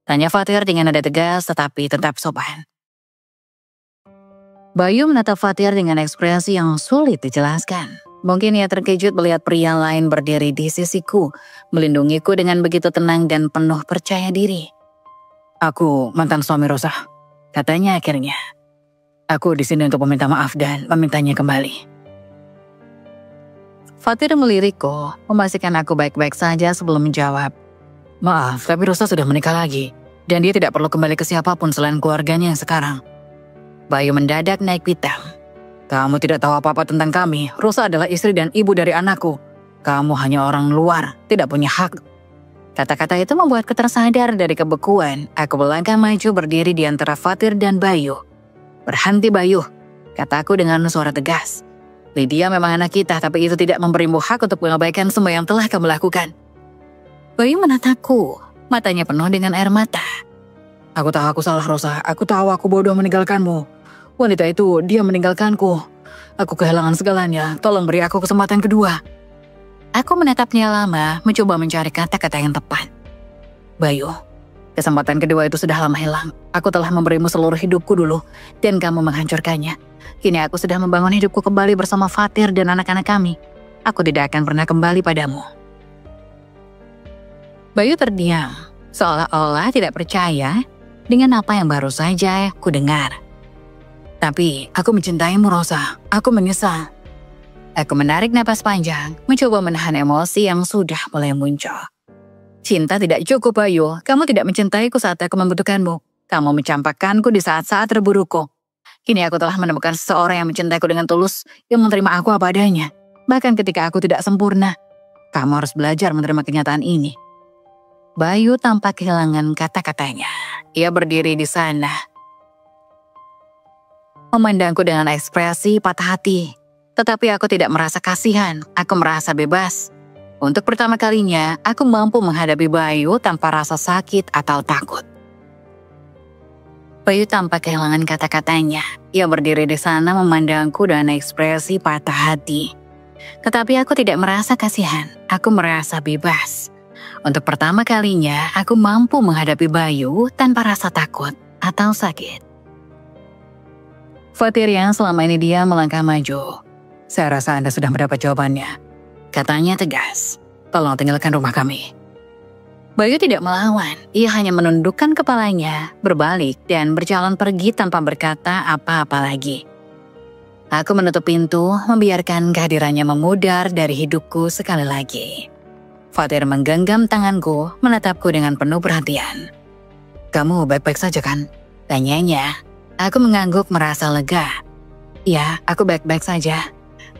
Tanya Fatir dengan nada tegas tetapi tetap sopan. Bayu menatap Fatir dengan ekspresi yang sulit dijelaskan. Mungkin ia terkejut melihat pria lain berdiri di sisiku, melindungiku dengan begitu tenang dan penuh percaya diri. "Aku mantan suami Rosa," katanya akhirnya. "Aku di sini untuk meminta maaf dan memintanya kembali." Fatir melirikku, memastikan aku baik-baik saja sebelum menjawab. "Maaf, tapi Rosa sudah menikah lagi, dan dia tidak perlu kembali ke siapapun selain keluarganya yang sekarang." Bayu mendadak naik pitam. "Kamu tidak tahu apa-apa tentang kami. Rosa adalah istri dan ibu dari anakku. Kamu hanya orang luar, tidak punya hak." Kata-kata itu membuatku tersadar dari kebekuan. Aku melangkah maju berdiri di antara Fatir dan Bayu. "Berhenti Bayu," kataku dengan suara tegas. "Lydia memang anak kita, tapi itu tidak memberimu hak untuk mengabaikan semua yang telah kamu lakukan." Bayu menatapku, matanya penuh dengan air mata. "Aku tahu aku salah Rosa, aku tahu aku bodoh meninggalkanmu. Wanita itu, dia meninggalkanku. Aku kehilangan segalanya, tolong beri aku kesempatan kedua." Aku menatapnya lama, mencoba mencari kata-kata yang tepat. "Bayu, kesempatan kedua itu sudah lama hilang. Aku telah memberimu seluruh hidupku dulu, dan kamu menghancurkannya. Kini aku sudah membangun hidupku kembali bersama Fatir dan anak-anak kami. Aku tidak akan pernah kembali padamu." Bayu terdiam, seolah-olah tidak percaya dengan apa yang baru saja ku dengar. "Tapi aku mencintaimu Rosa, aku menyesal." Aku menarik napas panjang, mencoba menahan emosi yang sudah mulai muncul. "Cinta tidak cukup Bayu, kamu tidak mencintaiku saat aku membutuhkanmu. Kamu mencampakkanku di saat-saat terburukku. Kini aku telah menemukan seseorang yang mencintaiku dengan tulus, yang menerima aku apa adanya. Bahkan ketika aku tidak sempurna, kamu harus belajar menerima kenyataan ini." Bayu tampak kehilangan kata-katanya. Ia berdiri di sana, memandangku dengan ekspresi patah hati. Tetapi aku tidak merasa kasihan, aku merasa bebas. Untuk pertama kalinya, aku mampu menghadapi Bayu tanpa rasa sakit atau takut. Bayu tampak kehilangan kata-katanya. Ia berdiri di sana memandangku dengan ekspresi patah hati. Tetapi aku tidak merasa kasihan, aku merasa bebas. Untuk pertama kalinya, aku mampu menghadapi Bayu tanpa rasa takut atau sakit. Fatir yang selama ini dia melangkah maju. "Saya rasa Anda sudah mendapat jawabannya," katanya tegas. "Tolong tinggalkan rumah kami." Bayu tidak melawan, ia hanya menundukkan kepalanya, berbalik dan berjalan pergi tanpa berkata apa-apa lagi. Aku menutup pintu, membiarkan kehadirannya memudar dari hidupku sekali lagi. Fatir menggenggam tanganku, menatapku dengan penuh perhatian. "Kamu baik-baik saja kan?" tanyanya. Aku mengangguk merasa lega. "Ya, aku baik-baik saja.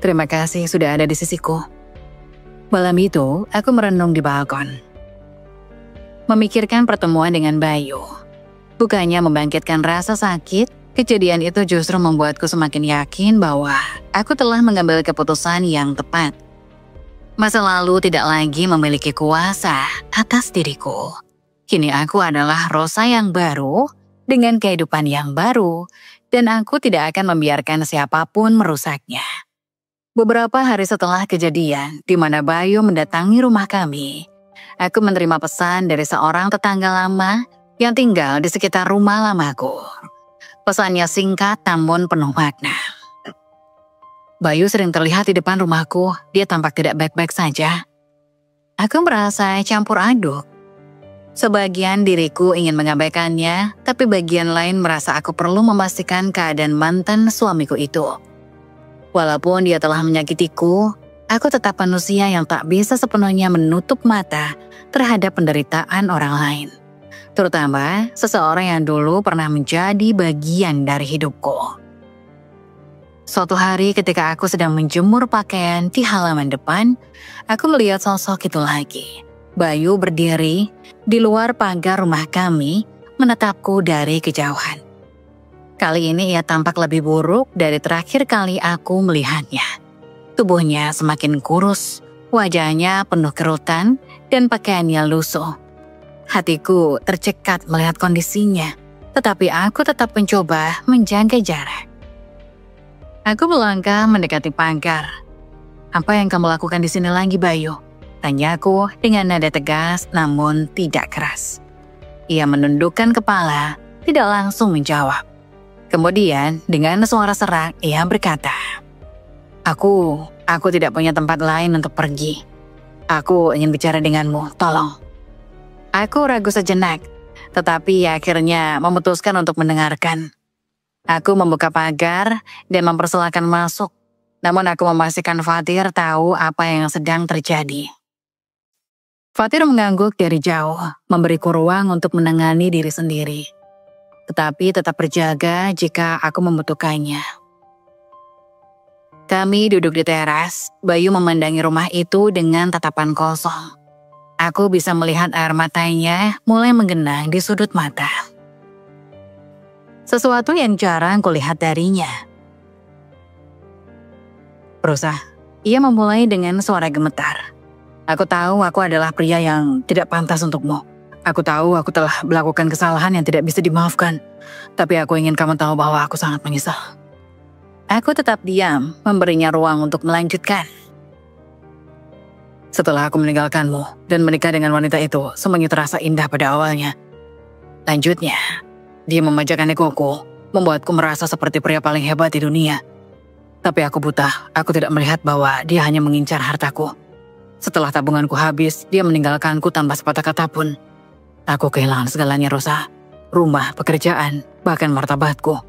Terima kasih sudah ada di sisiku." Malam itu, aku merenung di balkon, memikirkan pertemuan dengan Bayu. Bukannya membangkitkan rasa sakit, kejadian itu justru membuatku semakin yakin bahwa aku telah mengambil keputusan yang tepat. Masa lalu tidak lagi memiliki kuasa atas diriku. Kini aku adalah Rosa yang baru, dengan kehidupan yang baru, dan aku tidak akan membiarkan siapapun merusaknya. Beberapa hari setelah kejadian, di mana Bayu mendatangi rumah kami, aku menerima pesan dari seorang tetangga lama yang tinggal di sekitar rumah lamaku. Pesannya singkat namun penuh makna. "Bayu sering terlihat di depan rumahku, dia tampak tidak baik-baik saja." Aku merasa campur aduk. Sebagian diriku ingin mengabaikannya, tapi bagian lain merasa aku perlu memastikan keadaan mantan suamiku itu. Walaupun dia telah menyakitiku, aku tetap manusia yang tak bisa sepenuhnya menutup mata terhadap penderitaan orang lain. Terutama seseorang yang dulu pernah menjadi bagian dari hidupku. Suatu hari ketika aku sedang menjemur pakaian di halaman depan, aku melihat sosok itu lagi. Bayu berdiri di luar pagar rumah kami, menatapku dari kejauhan. Kali ini ia tampak lebih buruk dari terakhir kali aku melihatnya. Tubuhnya semakin kurus, wajahnya penuh kerutan, dan pakaiannya lusuh. Hatiku tercekat melihat kondisinya, tetapi aku tetap mencoba menjaga jarak. Aku melangkah mendekati pagar. "Apa yang kamu lakukan di sini lagi, Bayu?" tanyaku dengan nada tegas namun tidak keras. Ia menundukkan kepala, tidak langsung menjawab. Kemudian dengan suara serak ia berkata, Aku tidak punya tempat lain untuk pergi. Aku ingin bicara denganmu, tolong." Aku ragu sejenak, tetapi akhirnya memutuskan untuk mendengarkan. Aku membuka pagar dan mempersilahkan masuk, namun aku memastikan Fatir tahu apa yang sedang terjadi. Fatir mengangguk dari jauh, memberiku ruang untuk menangani diri sendiri. Tetapi tetap berjaga jika aku membutuhkannya. Kami duduk di teras, Bayu memandangi rumah itu dengan tatapan kosong. Aku bisa melihat air matanya mulai menggenang di sudut mata. Sesuatu yang jarang kulihat darinya. "Rosa," ia memulai dengan suara gemetar. "Aku tahu aku adalah pria yang tidak pantas untukmu. Aku tahu aku telah melakukan kesalahan yang tidak bisa dimaafkan. Tapi aku ingin kamu tahu bahwa aku sangat menyesal." Aku tetap diam, memberinya ruang untuk melanjutkan. "Setelah aku meninggalkanmu dan menikah dengan wanita itu, semuanya terasa indah pada awalnya. Lanjutnya, dia memanjakan egoku, membuatku merasa seperti pria paling hebat di dunia. Tapi aku buta, aku tidak melihat bahwa dia hanya mengincar hartaku. Setelah tabunganku habis, dia meninggalkanku tanpa sepatah kata pun. Aku kehilangan segalanya, Rosa. Rumah, pekerjaan, bahkan martabatku."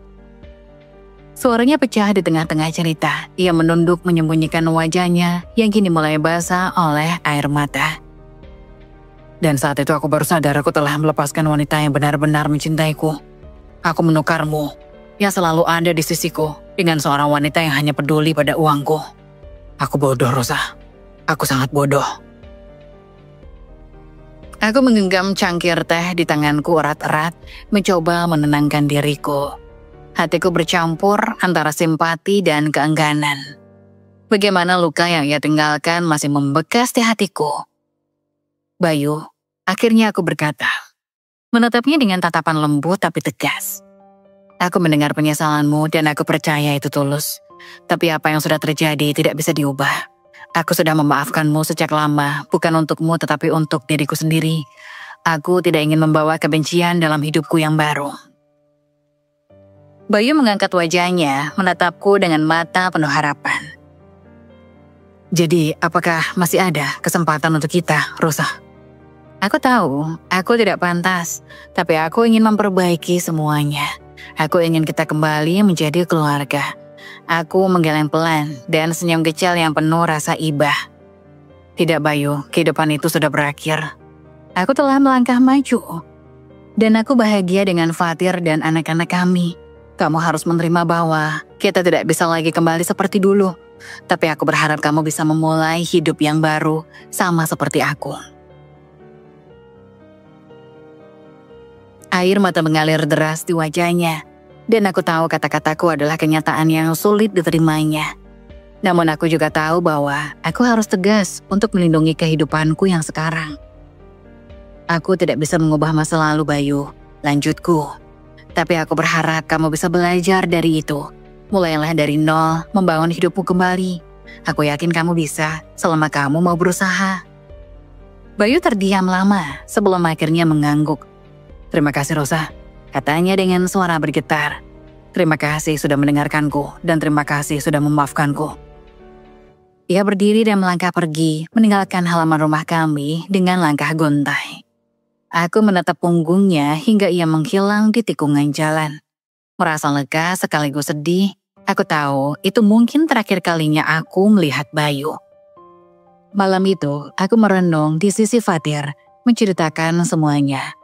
Suaranya pecah di tengah-tengah cerita. Ia menunduk menyembunyikan wajahnya yang kini mulai basah oleh air mata. "Dan saat itu aku baru sadar aku telah melepaskan wanita yang benar-benar mencintaiku. Aku menukarmu, yang selalu ada di sisiku, dengan seorang wanita yang hanya peduli pada uangku. Aku bodoh, Rosa. Aku sangat bodoh." Aku menggenggam cangkir teh di tanganku erat-erat, mencoba menenangkan diriku. Hatiku bercampur antara simpati dan keengganan. Bagaimana luka yang ia tinggalkan masih membekas di hatiku. "Bayu," akhirnya aku berkata, menatapnya dengan tatapan lembut tapi tegas. "Aku mendengar penyesalanmu dan aku percaya itu tulus. Tapi apa yang sudah terjadi tidak bisa diubah. Aku sudah memaafkanmu sejak lama, bukan untukmu tetapi untuk diriku sendiri. Aku tidak ingin membawa kebencian dalam hidupku yang baru." Bayu mengangkat wajahnya, menatapku dengan mata penuh harapan. "Jadi, apakah masih ada kesempatan untuk kita, Rosa?" Aku tahu, aku tidak pantas, tapi aku ingin memperbaiki semuanya. Aku ingin kita kembali menjadi keluarga. Aku menggeleng pelan dan senyum kecil yang penuh rasa iba. "Tidak, Bayu, kehidupan itu sudah berakhir. Aku telah melangkah maju. Dan aku bahagia dengan Fatir dan anak-anak kami. Kamu harus menerima bahwa kita tidak bisa lagi kembali seperti dulu. Tapi aku berharap kamu bisa memulai hidup yang baru sama seperti aku." Air mata mengalir deras di wajahnya. Dan aku tahu kata-kataku adalah kenyataan yang sulit diterimanya. Namun aku juga tahu bahwa aku harus tegas untuk melindungi kehidupanku yang sekarang. "Aku tidak bisa mengubah masa lalu, Bayu," lanjutku. "Tapi aku berharap kamu bisa belajar dari itu. Mulailah dari nol, membangun hidupmu kembali. Aku yakin kamu bisa, selama kamu mau berusaha." Bayu terdiam lama sebelum akhirnya mengangguk. "Terima kasih, Rosa," katanya dengan suara bergetar. "Terima kasih sudah mendengarkanku dan terima kasih sudah memaafkanku." Ia berdiri dan melangkah pergi, meninggalkan halaman rumah kami dengan langkah gontai. Aku menatap punggungnya hingga ia menghilang di tikungan jalan. Merasa lega sekaligus sedih, aku tahu itu mungkin terakhir kalinya aku melihat Bayu. Malam itu, aku merenung di sisi Fatir, menceritakan semuanya.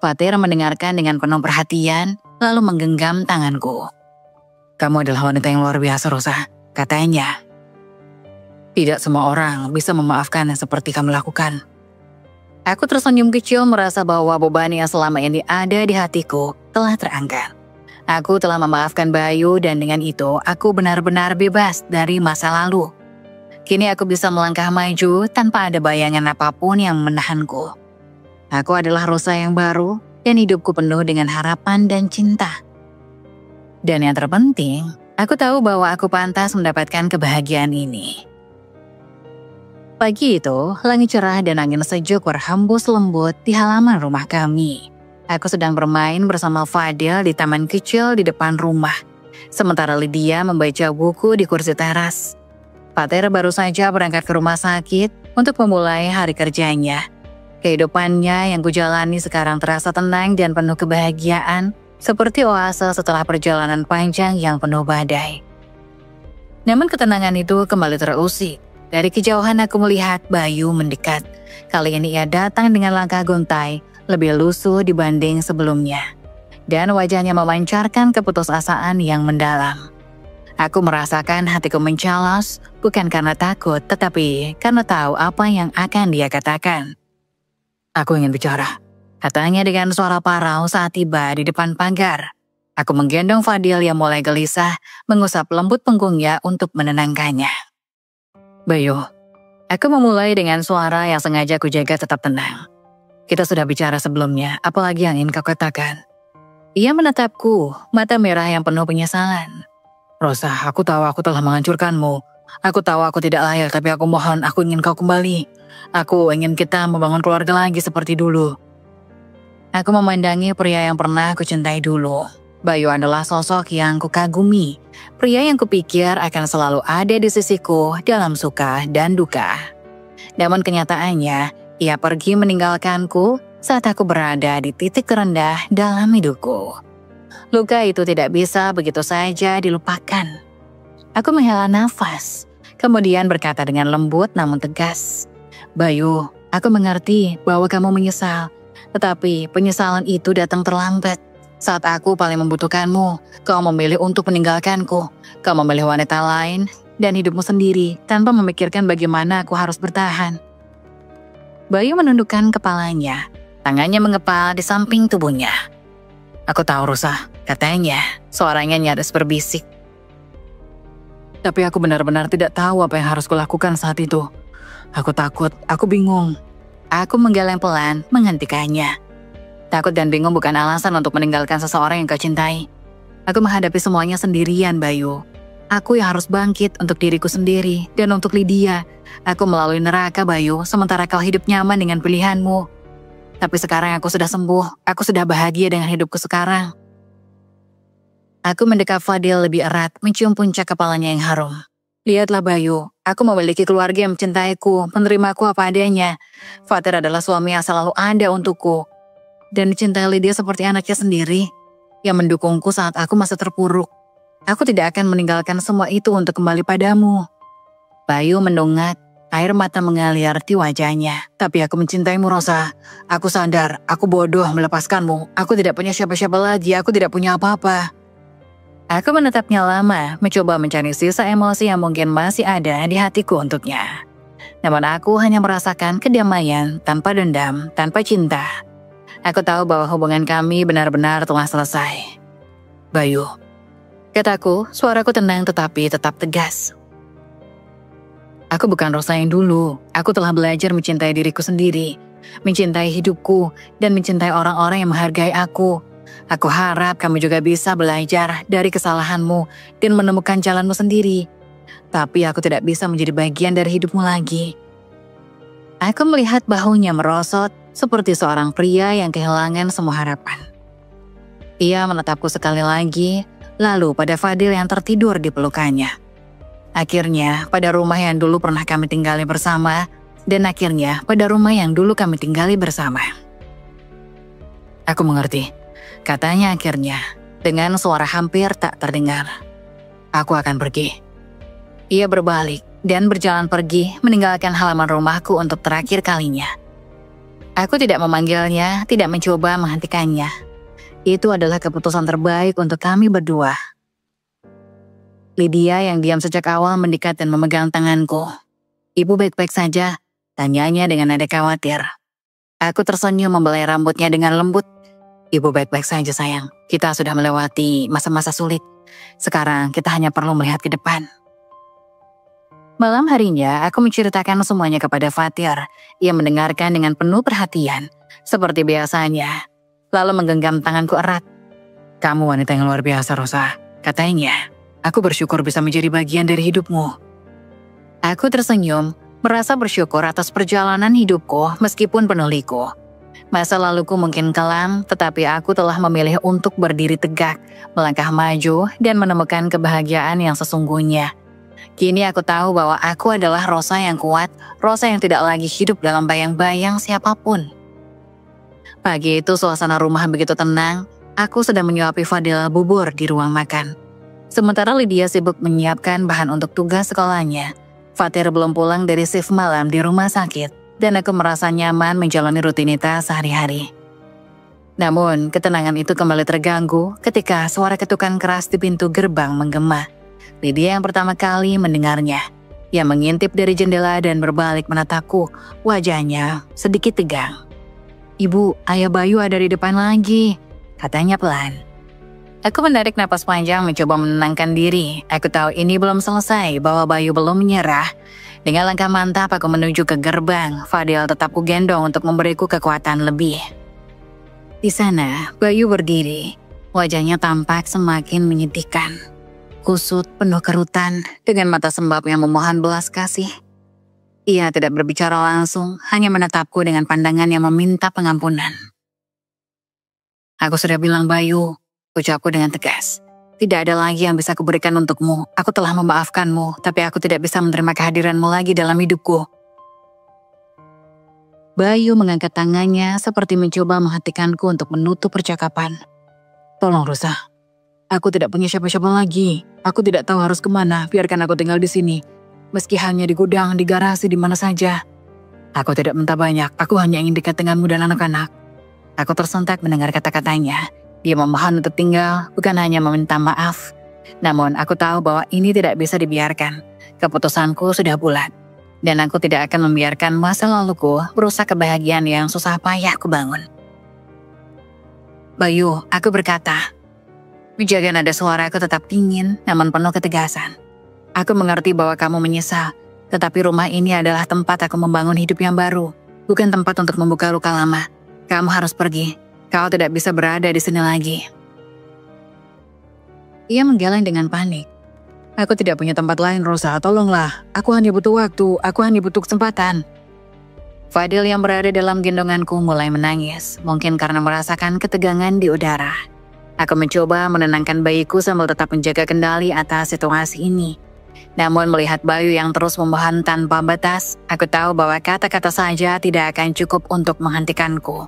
Fatir mendengarkan dengan penuh perhatian, lalu menggenggam tanganku. "Kamu adalah wanita yang luar biasa, Rosa," katanya. "Tidak semua orang bisa memaafkan yang seperti kamu lakukan." Aku tersenyum kecil merasa bahwa beban yang selama ini ada di hatiku telah terangkat. Aku telah memaafkan Bayu dan dengan itu aku benar-benar bebas dari masa lalu. Kini aku bisa melangkah maju tanpa ada bayangan apapun yang menahanku. Aku adalah Rosa yang baru dan hidupku penuh dengan harapan dan cinta. Dan yang terpenting, aku tahu bahwa aku pantas mendapatkan kebahagiaan ini. Pagi itu, langit cerah dan angin sejuk berhembus lembut di halaman rumah kami. Aku sedang bermain bersama Fadil di taman kecil di depan rumah. Sementara Lydia membaca buku di kursi teras. Fatir baru saja berangkat ke rumah sakit untuk memulai hari kerjanya. Kehidupannya yang kujalani sekarang terasa tenang dan penuh kebahagiaan, seperti oase setelah perjalanan panjang yang penuh badai. Namun ketenangan itu kembali terusik. Dari kejauhan aku melihat Bayu mendekat. Kali ini ia datang dengan langkah gontai, lebih lusuh dibanding sebelumnya. Dan wajahnya memancarkan keputusasaan yang mendalam. Aku merasakan hatiku mencalas, bukan karena takut, tetapi karena tahu apa yang akan dia katakan. Aku ingin bicara, katanya dengan suara parau saat tiba di depan pagar. Aku menggendong Fadil yang mulai gelisah, mengusap lembut punggungnya untuk menenangkannya. Bayu, aku memulai dengan suara yang sengaja kujaga tetap tenang. Kita sudah bicara sebelumnya, apalagi yang ingin kau katakan? Ia menatapku, mata merah yang penuh penyesalan. Rosa, aku tahu aku telah menghancurkanmu. Aku tahu aku tidak layak, tapi aku mohon, aku ingin kau kembali. Aku ingin kita membangun keluarga lagi seperti dulu. Aku memandangi pria yang pernah aku cintai dulu. Bayu adalah sosok yang kukagumi. Pria yang kupikir akan selalu ada di sisiku dalam suka dan duka. Namun kenyataannya, ia pergi meninggalkanku saat aku berada di titik terendah dalam hidupku. Luka itu tidak bisa begitu saja dilupakan. Aku menghela nafas, kemudian berkata dengan lembut namun tegas. Bayu, aku mengerti bahwa kamu menyesal, tetapi penyesalan itu datang terlambat. Saat aku paling membutuhkanmu, kau memilih untuk meninggalkanku. Kau memilih wanita lain dan hidupmu sendiri tanpa memikirkan bagaimana aku harus bertahan. Bayu menundukkan kepalanya, tangannya mengepal di samping tubuhnya. Aku tahu Rosa, katanya, suaranya nyaris berbisik. Tapi aku benar-benar tidak tahu apa yang harus kulakukan saat itu. Aku takut, aku bingung. Aku menggeleng pelan menghentikannya. Takut dan bingung bukan alasan untuk meninggalkan seseorang yang kau cintai. Aku menghadapi semuanya sendirian, Bayu. Aku yang harus bangkit untuk diriku sendiri dan untuk Lydia. Aku melalui neraka, Bayu, sementara kau hidup nyaman dengan pilihanmu. Tapi sekarang aku sudah sembuh, aku sudah bahagia dengan hidupku sekarang. Aku mendekap Fadil lebih erat, mencium puncak kepalanya yang harum. Lihatlah Bayu, aku memiliki keluarga yang mencintaiku, menerimaku apa adanya. Fatir adalah suami yang selalu ada untukku. Dan mencintai Lydia seperti anaknya sendiri, yang mendukungku saat aku masih terpuruk. Aku tidak akan meninggalkan semua itu untuk kembali padamu. Bayu mendongak, air mata mengalir di wajahnya. Tapi aku mencintaimu, Rosa. Aku sadar, aku bodoh melepaskanmu. Aku tidak punya siapa-siapa lagi, aku tidak punya apa-apa. Aku menatapnya lama, mencoba mencari sisa emosi yang mungkin masih ada di hatiku untuknya. Namun aku hanya merasakan kedamaian, tanpa dendam, tanpa cinta. Aku tahu bahwa hubungan kami benar-benar telah selesai. Bayu, kataku, suaraku tenang tetapi tetap tegas. Aku bukan Rosa yang dulu. Aku telah belajar mencintai diriku sendiri, mencintai hidupku, dan mencintai orang-orang yang menghargai aku. Aku harap kamu juga bisa belajar dari kesalahanmu dan menemukan jalanmu sendiri. Tapi aku tidak bisa menjadi bagian dari hidupmu lagi. Aku melihat bahunya merosot seperti seorang pria yang kehilangan semua harapan. Ia menatapku sekali lagi, lalu pada Fadil yang tertidur di pelukannya. Akhirnya pada rumah yang dulu pernah kami tinggali bersama, dan akhirnya pada rumah yang dulu kami tinggali bersama. Aku mengerti, katanya akhirnya, dengan suara hampir tak terdengar. Aku akan pergi. Ia berbalik dan berjalan pergi meninggalkan halaman rumahku untuk terakhir kalinya. Aku tidak memanggilnya, tidak mencoba menghentikannya. Itu adalah keputusan terbaik untuk kami berdua. Lydia yang diam sejak awal mendekat dan memegang tanganku. Ibu baik-baik saja, tanyanya dengan nada khawatir. Aku tersenyum membelai rambutnya dengan lembut. Ibu baik-baik saja sayang, kita sudah melewati masa-masa sulit. Sekarang kita hanya perlu melihat ke depan. Malam harinya, aku menceritakan semuanya kepada Fatir. Ia mendengarkan dengan penuh perhatian, seperti biasanya. Lalu menggenggam tanganku erat. Kamu wanita yang luar biasa, Rosa. Katanya, aku bersyukur bisa menjadi bagian dari hidupmu. Aku tersenyum, merasa bersyukur atas perjalanan hidupku meskipun penuh liku. Masa laluku mungkin kelam, tetapi aku telah memilih untuk berdiri tegak, melangkah maju, dan menemukan kebahagiaan yang sesungguhnya. Kini aku tahu bahwa aku adalah Rosa yang kuat, Rosa yang tidak lagi hidup dalam bayang-bayang siapapun. Pagi itu suasana rumah begitu tenang, aku sedang menyuapi Fadil bubur di ruang makan. Sementara Lydia sibuk menyiapkan bahan untuk tugas sekolahnya. Fatir belum pulang dari shift malam di rumah sakit, dan aku merasa nyaman menjalani rutinitas sehari-hari. Namun, ketenangan itu kembali terganggu ketika suara ketukan keras di pintu gerbang menggema. Lydia yang pertama kali mendengarnya. Ia mengintip dari jendela dan berbalik menatapku, wajahnya sedikit tegang. Ibu, ayah Bayu ada di depan lagi, katanya pelan. Aku menarik napas panjang mencoba menenangkan diri. Aku tahu ini belum selesai, bahwa Bayu belum menyerah. Dengan langkah mantap aku menuju ke gerbang. Fadil tetap kugendong untuk memberiku kekuatan lebih. Di sana, Bayu berdiri. Wajahnya tampak semakin menyedihkan. Kusut, penuh kerutan, dengan mata sembab yang memohon belas kasih. Ia tidak berbicara langsung, hanya menatapku dengan pandangan yang meminta pengampunan. Aku sudah bilang Bayu, ucapku dengan tegas. Tidak ada lagi yang bisa kuberikan untukmu. Aku telah memaafkanmu, tapi aku tidak bisa menerima kehadiranmu lagi dalam hidupku. Bayu mengangkat tangannya seperti mencoba menghentikanku untuk menutup percakapan. Tolong Rosa, aku tidak punya siapa-siapa lagi. Aku tidak tahu harus kemana, biarkan aku tinggal di sini. Meski hanya di gudang, di garasi, di mana saja. Aku tidak minta banyak, aku hanya ingin dekat denganmu dan anak-anak. Aku tersentak mendengar kata-katanya. Dia memohon untuk tinggal, bukan hanya meminta maaf. Namun aku tahu bahwa ini tidak bisa dibiarkan. Keputusanku sudah bulat. Dan aku tidak akan membiarkan masa laluku merusak kebahagiaan yang susah payah kubangun. Bayu, aku berkata. Menjaga nada suaraku tetap dingin, namun penuh ketegasan. Aku mengerti bahwa kamu menyesal, tetapi rumah ini adalah tempat aku membangun hidup yang baru, bukan tempat untuk membuka luka lama. Kamu harus pergi, kau tidak bisa berada di sini lagi. Ia menggeleng dengan panik. Aku tidak punya tempat lain, Rosa, tolonglah. Aku hanya butuh waktu, aku hanya butuh kesempatan. Fadil yang berada dalam gendonganku mulai menangis, mungkin karena merasakan ketegangan di udara. Aku mencoba menenangkan bayiku sambil tetap menjaga kendali atas situasi ini. Namun melihat Bayu yang terus memohon tanpa batas, aku tahu bahwa kata-kata saja tidak akan cukup untuk menghentikanku.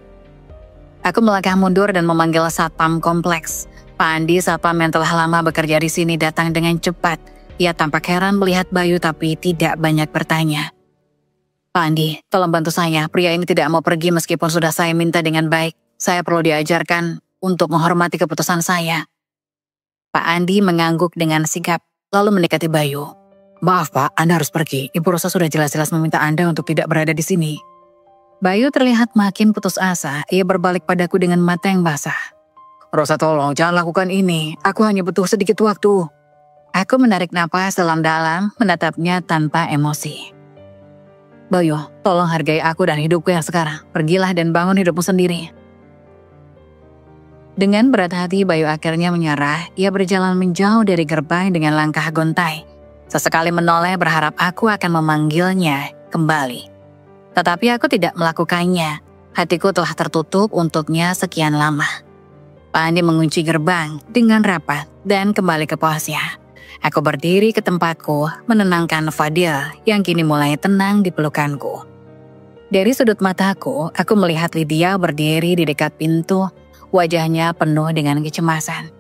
Aku melangkah mundur dan memanggil satpam kompleks. Pak Andi, satpam yang telah lama bekerja di sini, datang dengan cepat. Ia tampak heran melihat Bayu tapi tidak banyak bertanya. Pak Andi, tolong bantu saya. Pria ini tidak mau pergi meskipun sudah saya minta dengan baik. Saya perlu diajarkan untuk menghormati keputusan saya. Pak Andi mengangguk dengan sigap, lalu mendekati Bayu. Maaf Pak, Anda harus pergi. Ibu Rosa sudah jelas-jelas meminta Anda untuk tidak berada di sini. Bayu terlihat makin putus asa. Ia berbalik padaku dengan mata yang basah. Rosa tolong, jangan lakukan ini. Aku hanya butuh sedikit waktu. Aku menarik napas dalam-dalam, menatapnya tanpa emosi. Bayu, tolong hargai aku dan hidupku yang sekarang. Pergilah dan bangun hidupmu sendiri. Dengan berat hati, Bayu akhirnya menyerah. Ia berjalan menjauh dari gerbang dengan langkah gontai. Sesekali menoleh berharap aku akan memanggilnya kembali. Tetapi aku tidak melakukannya. Hatiku telah tertutup untuknya sekian lama. Pak Andi mengunci gerbang dengan rapat dan kembali ke posnya. Aku berdiri ke tempatku, menenangkan Fadil yang kini mulai tenang di pelukanku. Dari sudut mataku, aku melihat Lydia berdiri di dekat pintu. Wajahnya penuh dengan kecemasan.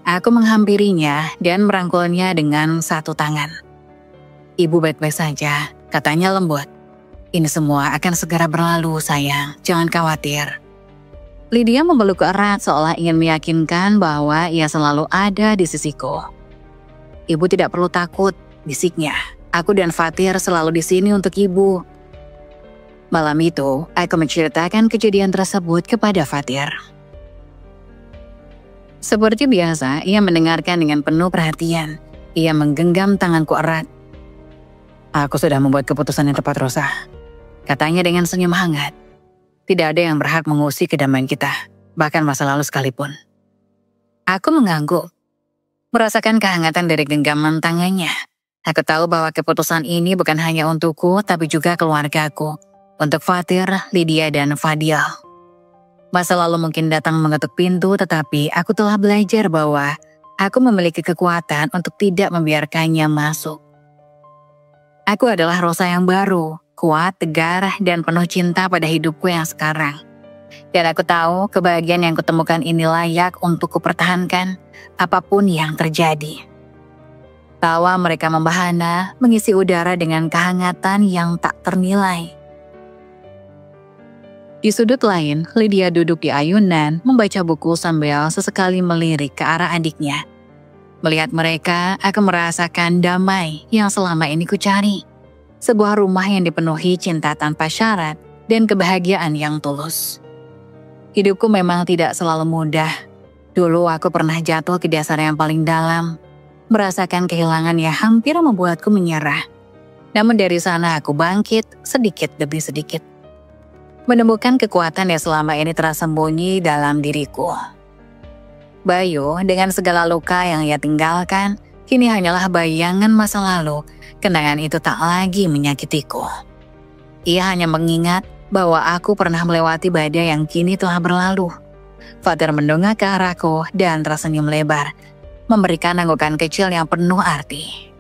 Aku menghampirinya dan merangkulnya dengan satu tangan. Ibu baik-baik saja, katanya lembut. Ini semua akan segera berlalu, sayang. Jangan khawatir. Lydia memelukku erat seolah ingin meyakinkan bahwa ia selalu ada di sisiku. Ibu tidak perlu takut, bisiknya. Aku dan Fatir selalu di sini untuk ibu. Malam itu, aku menceritakan kejadian tersebut kepada Fatir. Seperti biasa, ia mendengarkan dengan penuh perhatian. Ia menggenggam tanganku erat. Aku sudah membuat keputusan yang tepat, Rosa. Katanya dengan senyum hangat. Tidak ada yang berhak mengusik kedamaian kita, bahkan masa lalu sekalipun. Aku mengangguk, merasakan kehangatan dari genggaman tangannya. Aku tahu bahwa keputusan ini bukan hanya untukku, tapi juga keluargaku. Untuk Fatir, Lydia, dan Fadil. Masa lalu mungkin datang mengetuk pintu, tetapi aku telah belajar bahwa aku memiliki kekuatan untuk tidak membiarkannya masuk. Aku adalah Rosa yang baru, kuat, tegar, dan penuh cinta pada hidupku yang sekarang. Dan aku tahu kebahagiaan yang kutemukan ini layak untuk kupertahankan apapun yang terjadi. Tawa mereka membahana, mengisi udara dengan kehangatan yang tak ternilai. Di sudut lain, Lydia duduk di ayunan, membaca buku sambil sesekali melirik ke arah adiknya. Melihat mereka, aku merasakan damai yang selama ini kucari. Sebuah rumah yang dipenuhi cinta tanpa syarat dan kebahagiaan yang tulus. Hidupku memang tidak selalu mudah. Dulu aku pernah jatuh ke dasar yang paling dalam, merasakan kehilangan yang hampir membuatku menyerah. Namun dari sana aku bangkit sedikit demi sedikit. Menemukan kekuatan yang selama ini tersembunyi dalam diriku. Bayu dengan segala luka yang ia tinggalkan, kini hanyalah bayangan masa lalu. Kenangan itu tak lagi menyakitiku. Ia hanya mengingat bahwa aku pernah melewati badai yang kini telah berlalu. Fatir mendongak ke arahku dan tersenyum lebar, memberikan anggukan kecil yang penuh arti.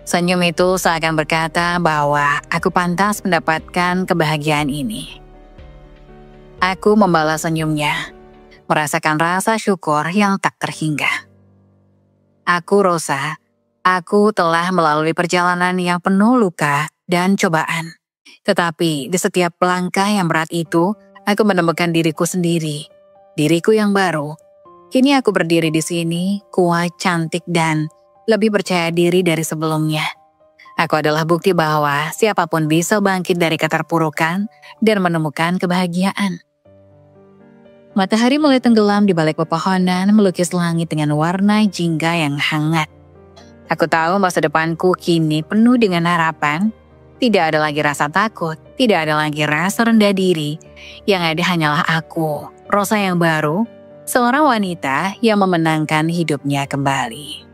Senyum itu seakan berkata bahwa aku pantas mendapatkan kebahagiaan ini. Aku membalas senyumnya, merasakan rasa syukur yang tak terhingga. Aku Rosa, aku telah melalui perjalanan yang penuh luka dan cobaan. Tetapi di setiap langkah yang berat itu, aku menemukan diriku sendiri, diriku yang baru. Kini aku berdiri di sini, kuat, cantik, dan lebih percaya diri dari sebelumnya. Aku adalah bukti bahwa siapapun bisa bangkit dari keterpurukan dan menemukan kebahagiaan. Matahari mulai tenggelam di balik pepohonan, melukis langit dengan warna jingga yang hangat. Aku tahu masa depanku kini penuh dengan harapan. Tidak ada lagi rasa takut, tidak ada lagi rasa rendah diri. Yang ada hanyalah aku, Rosa yang baru, seorang wanita yang memenangkan hidupnya kembali.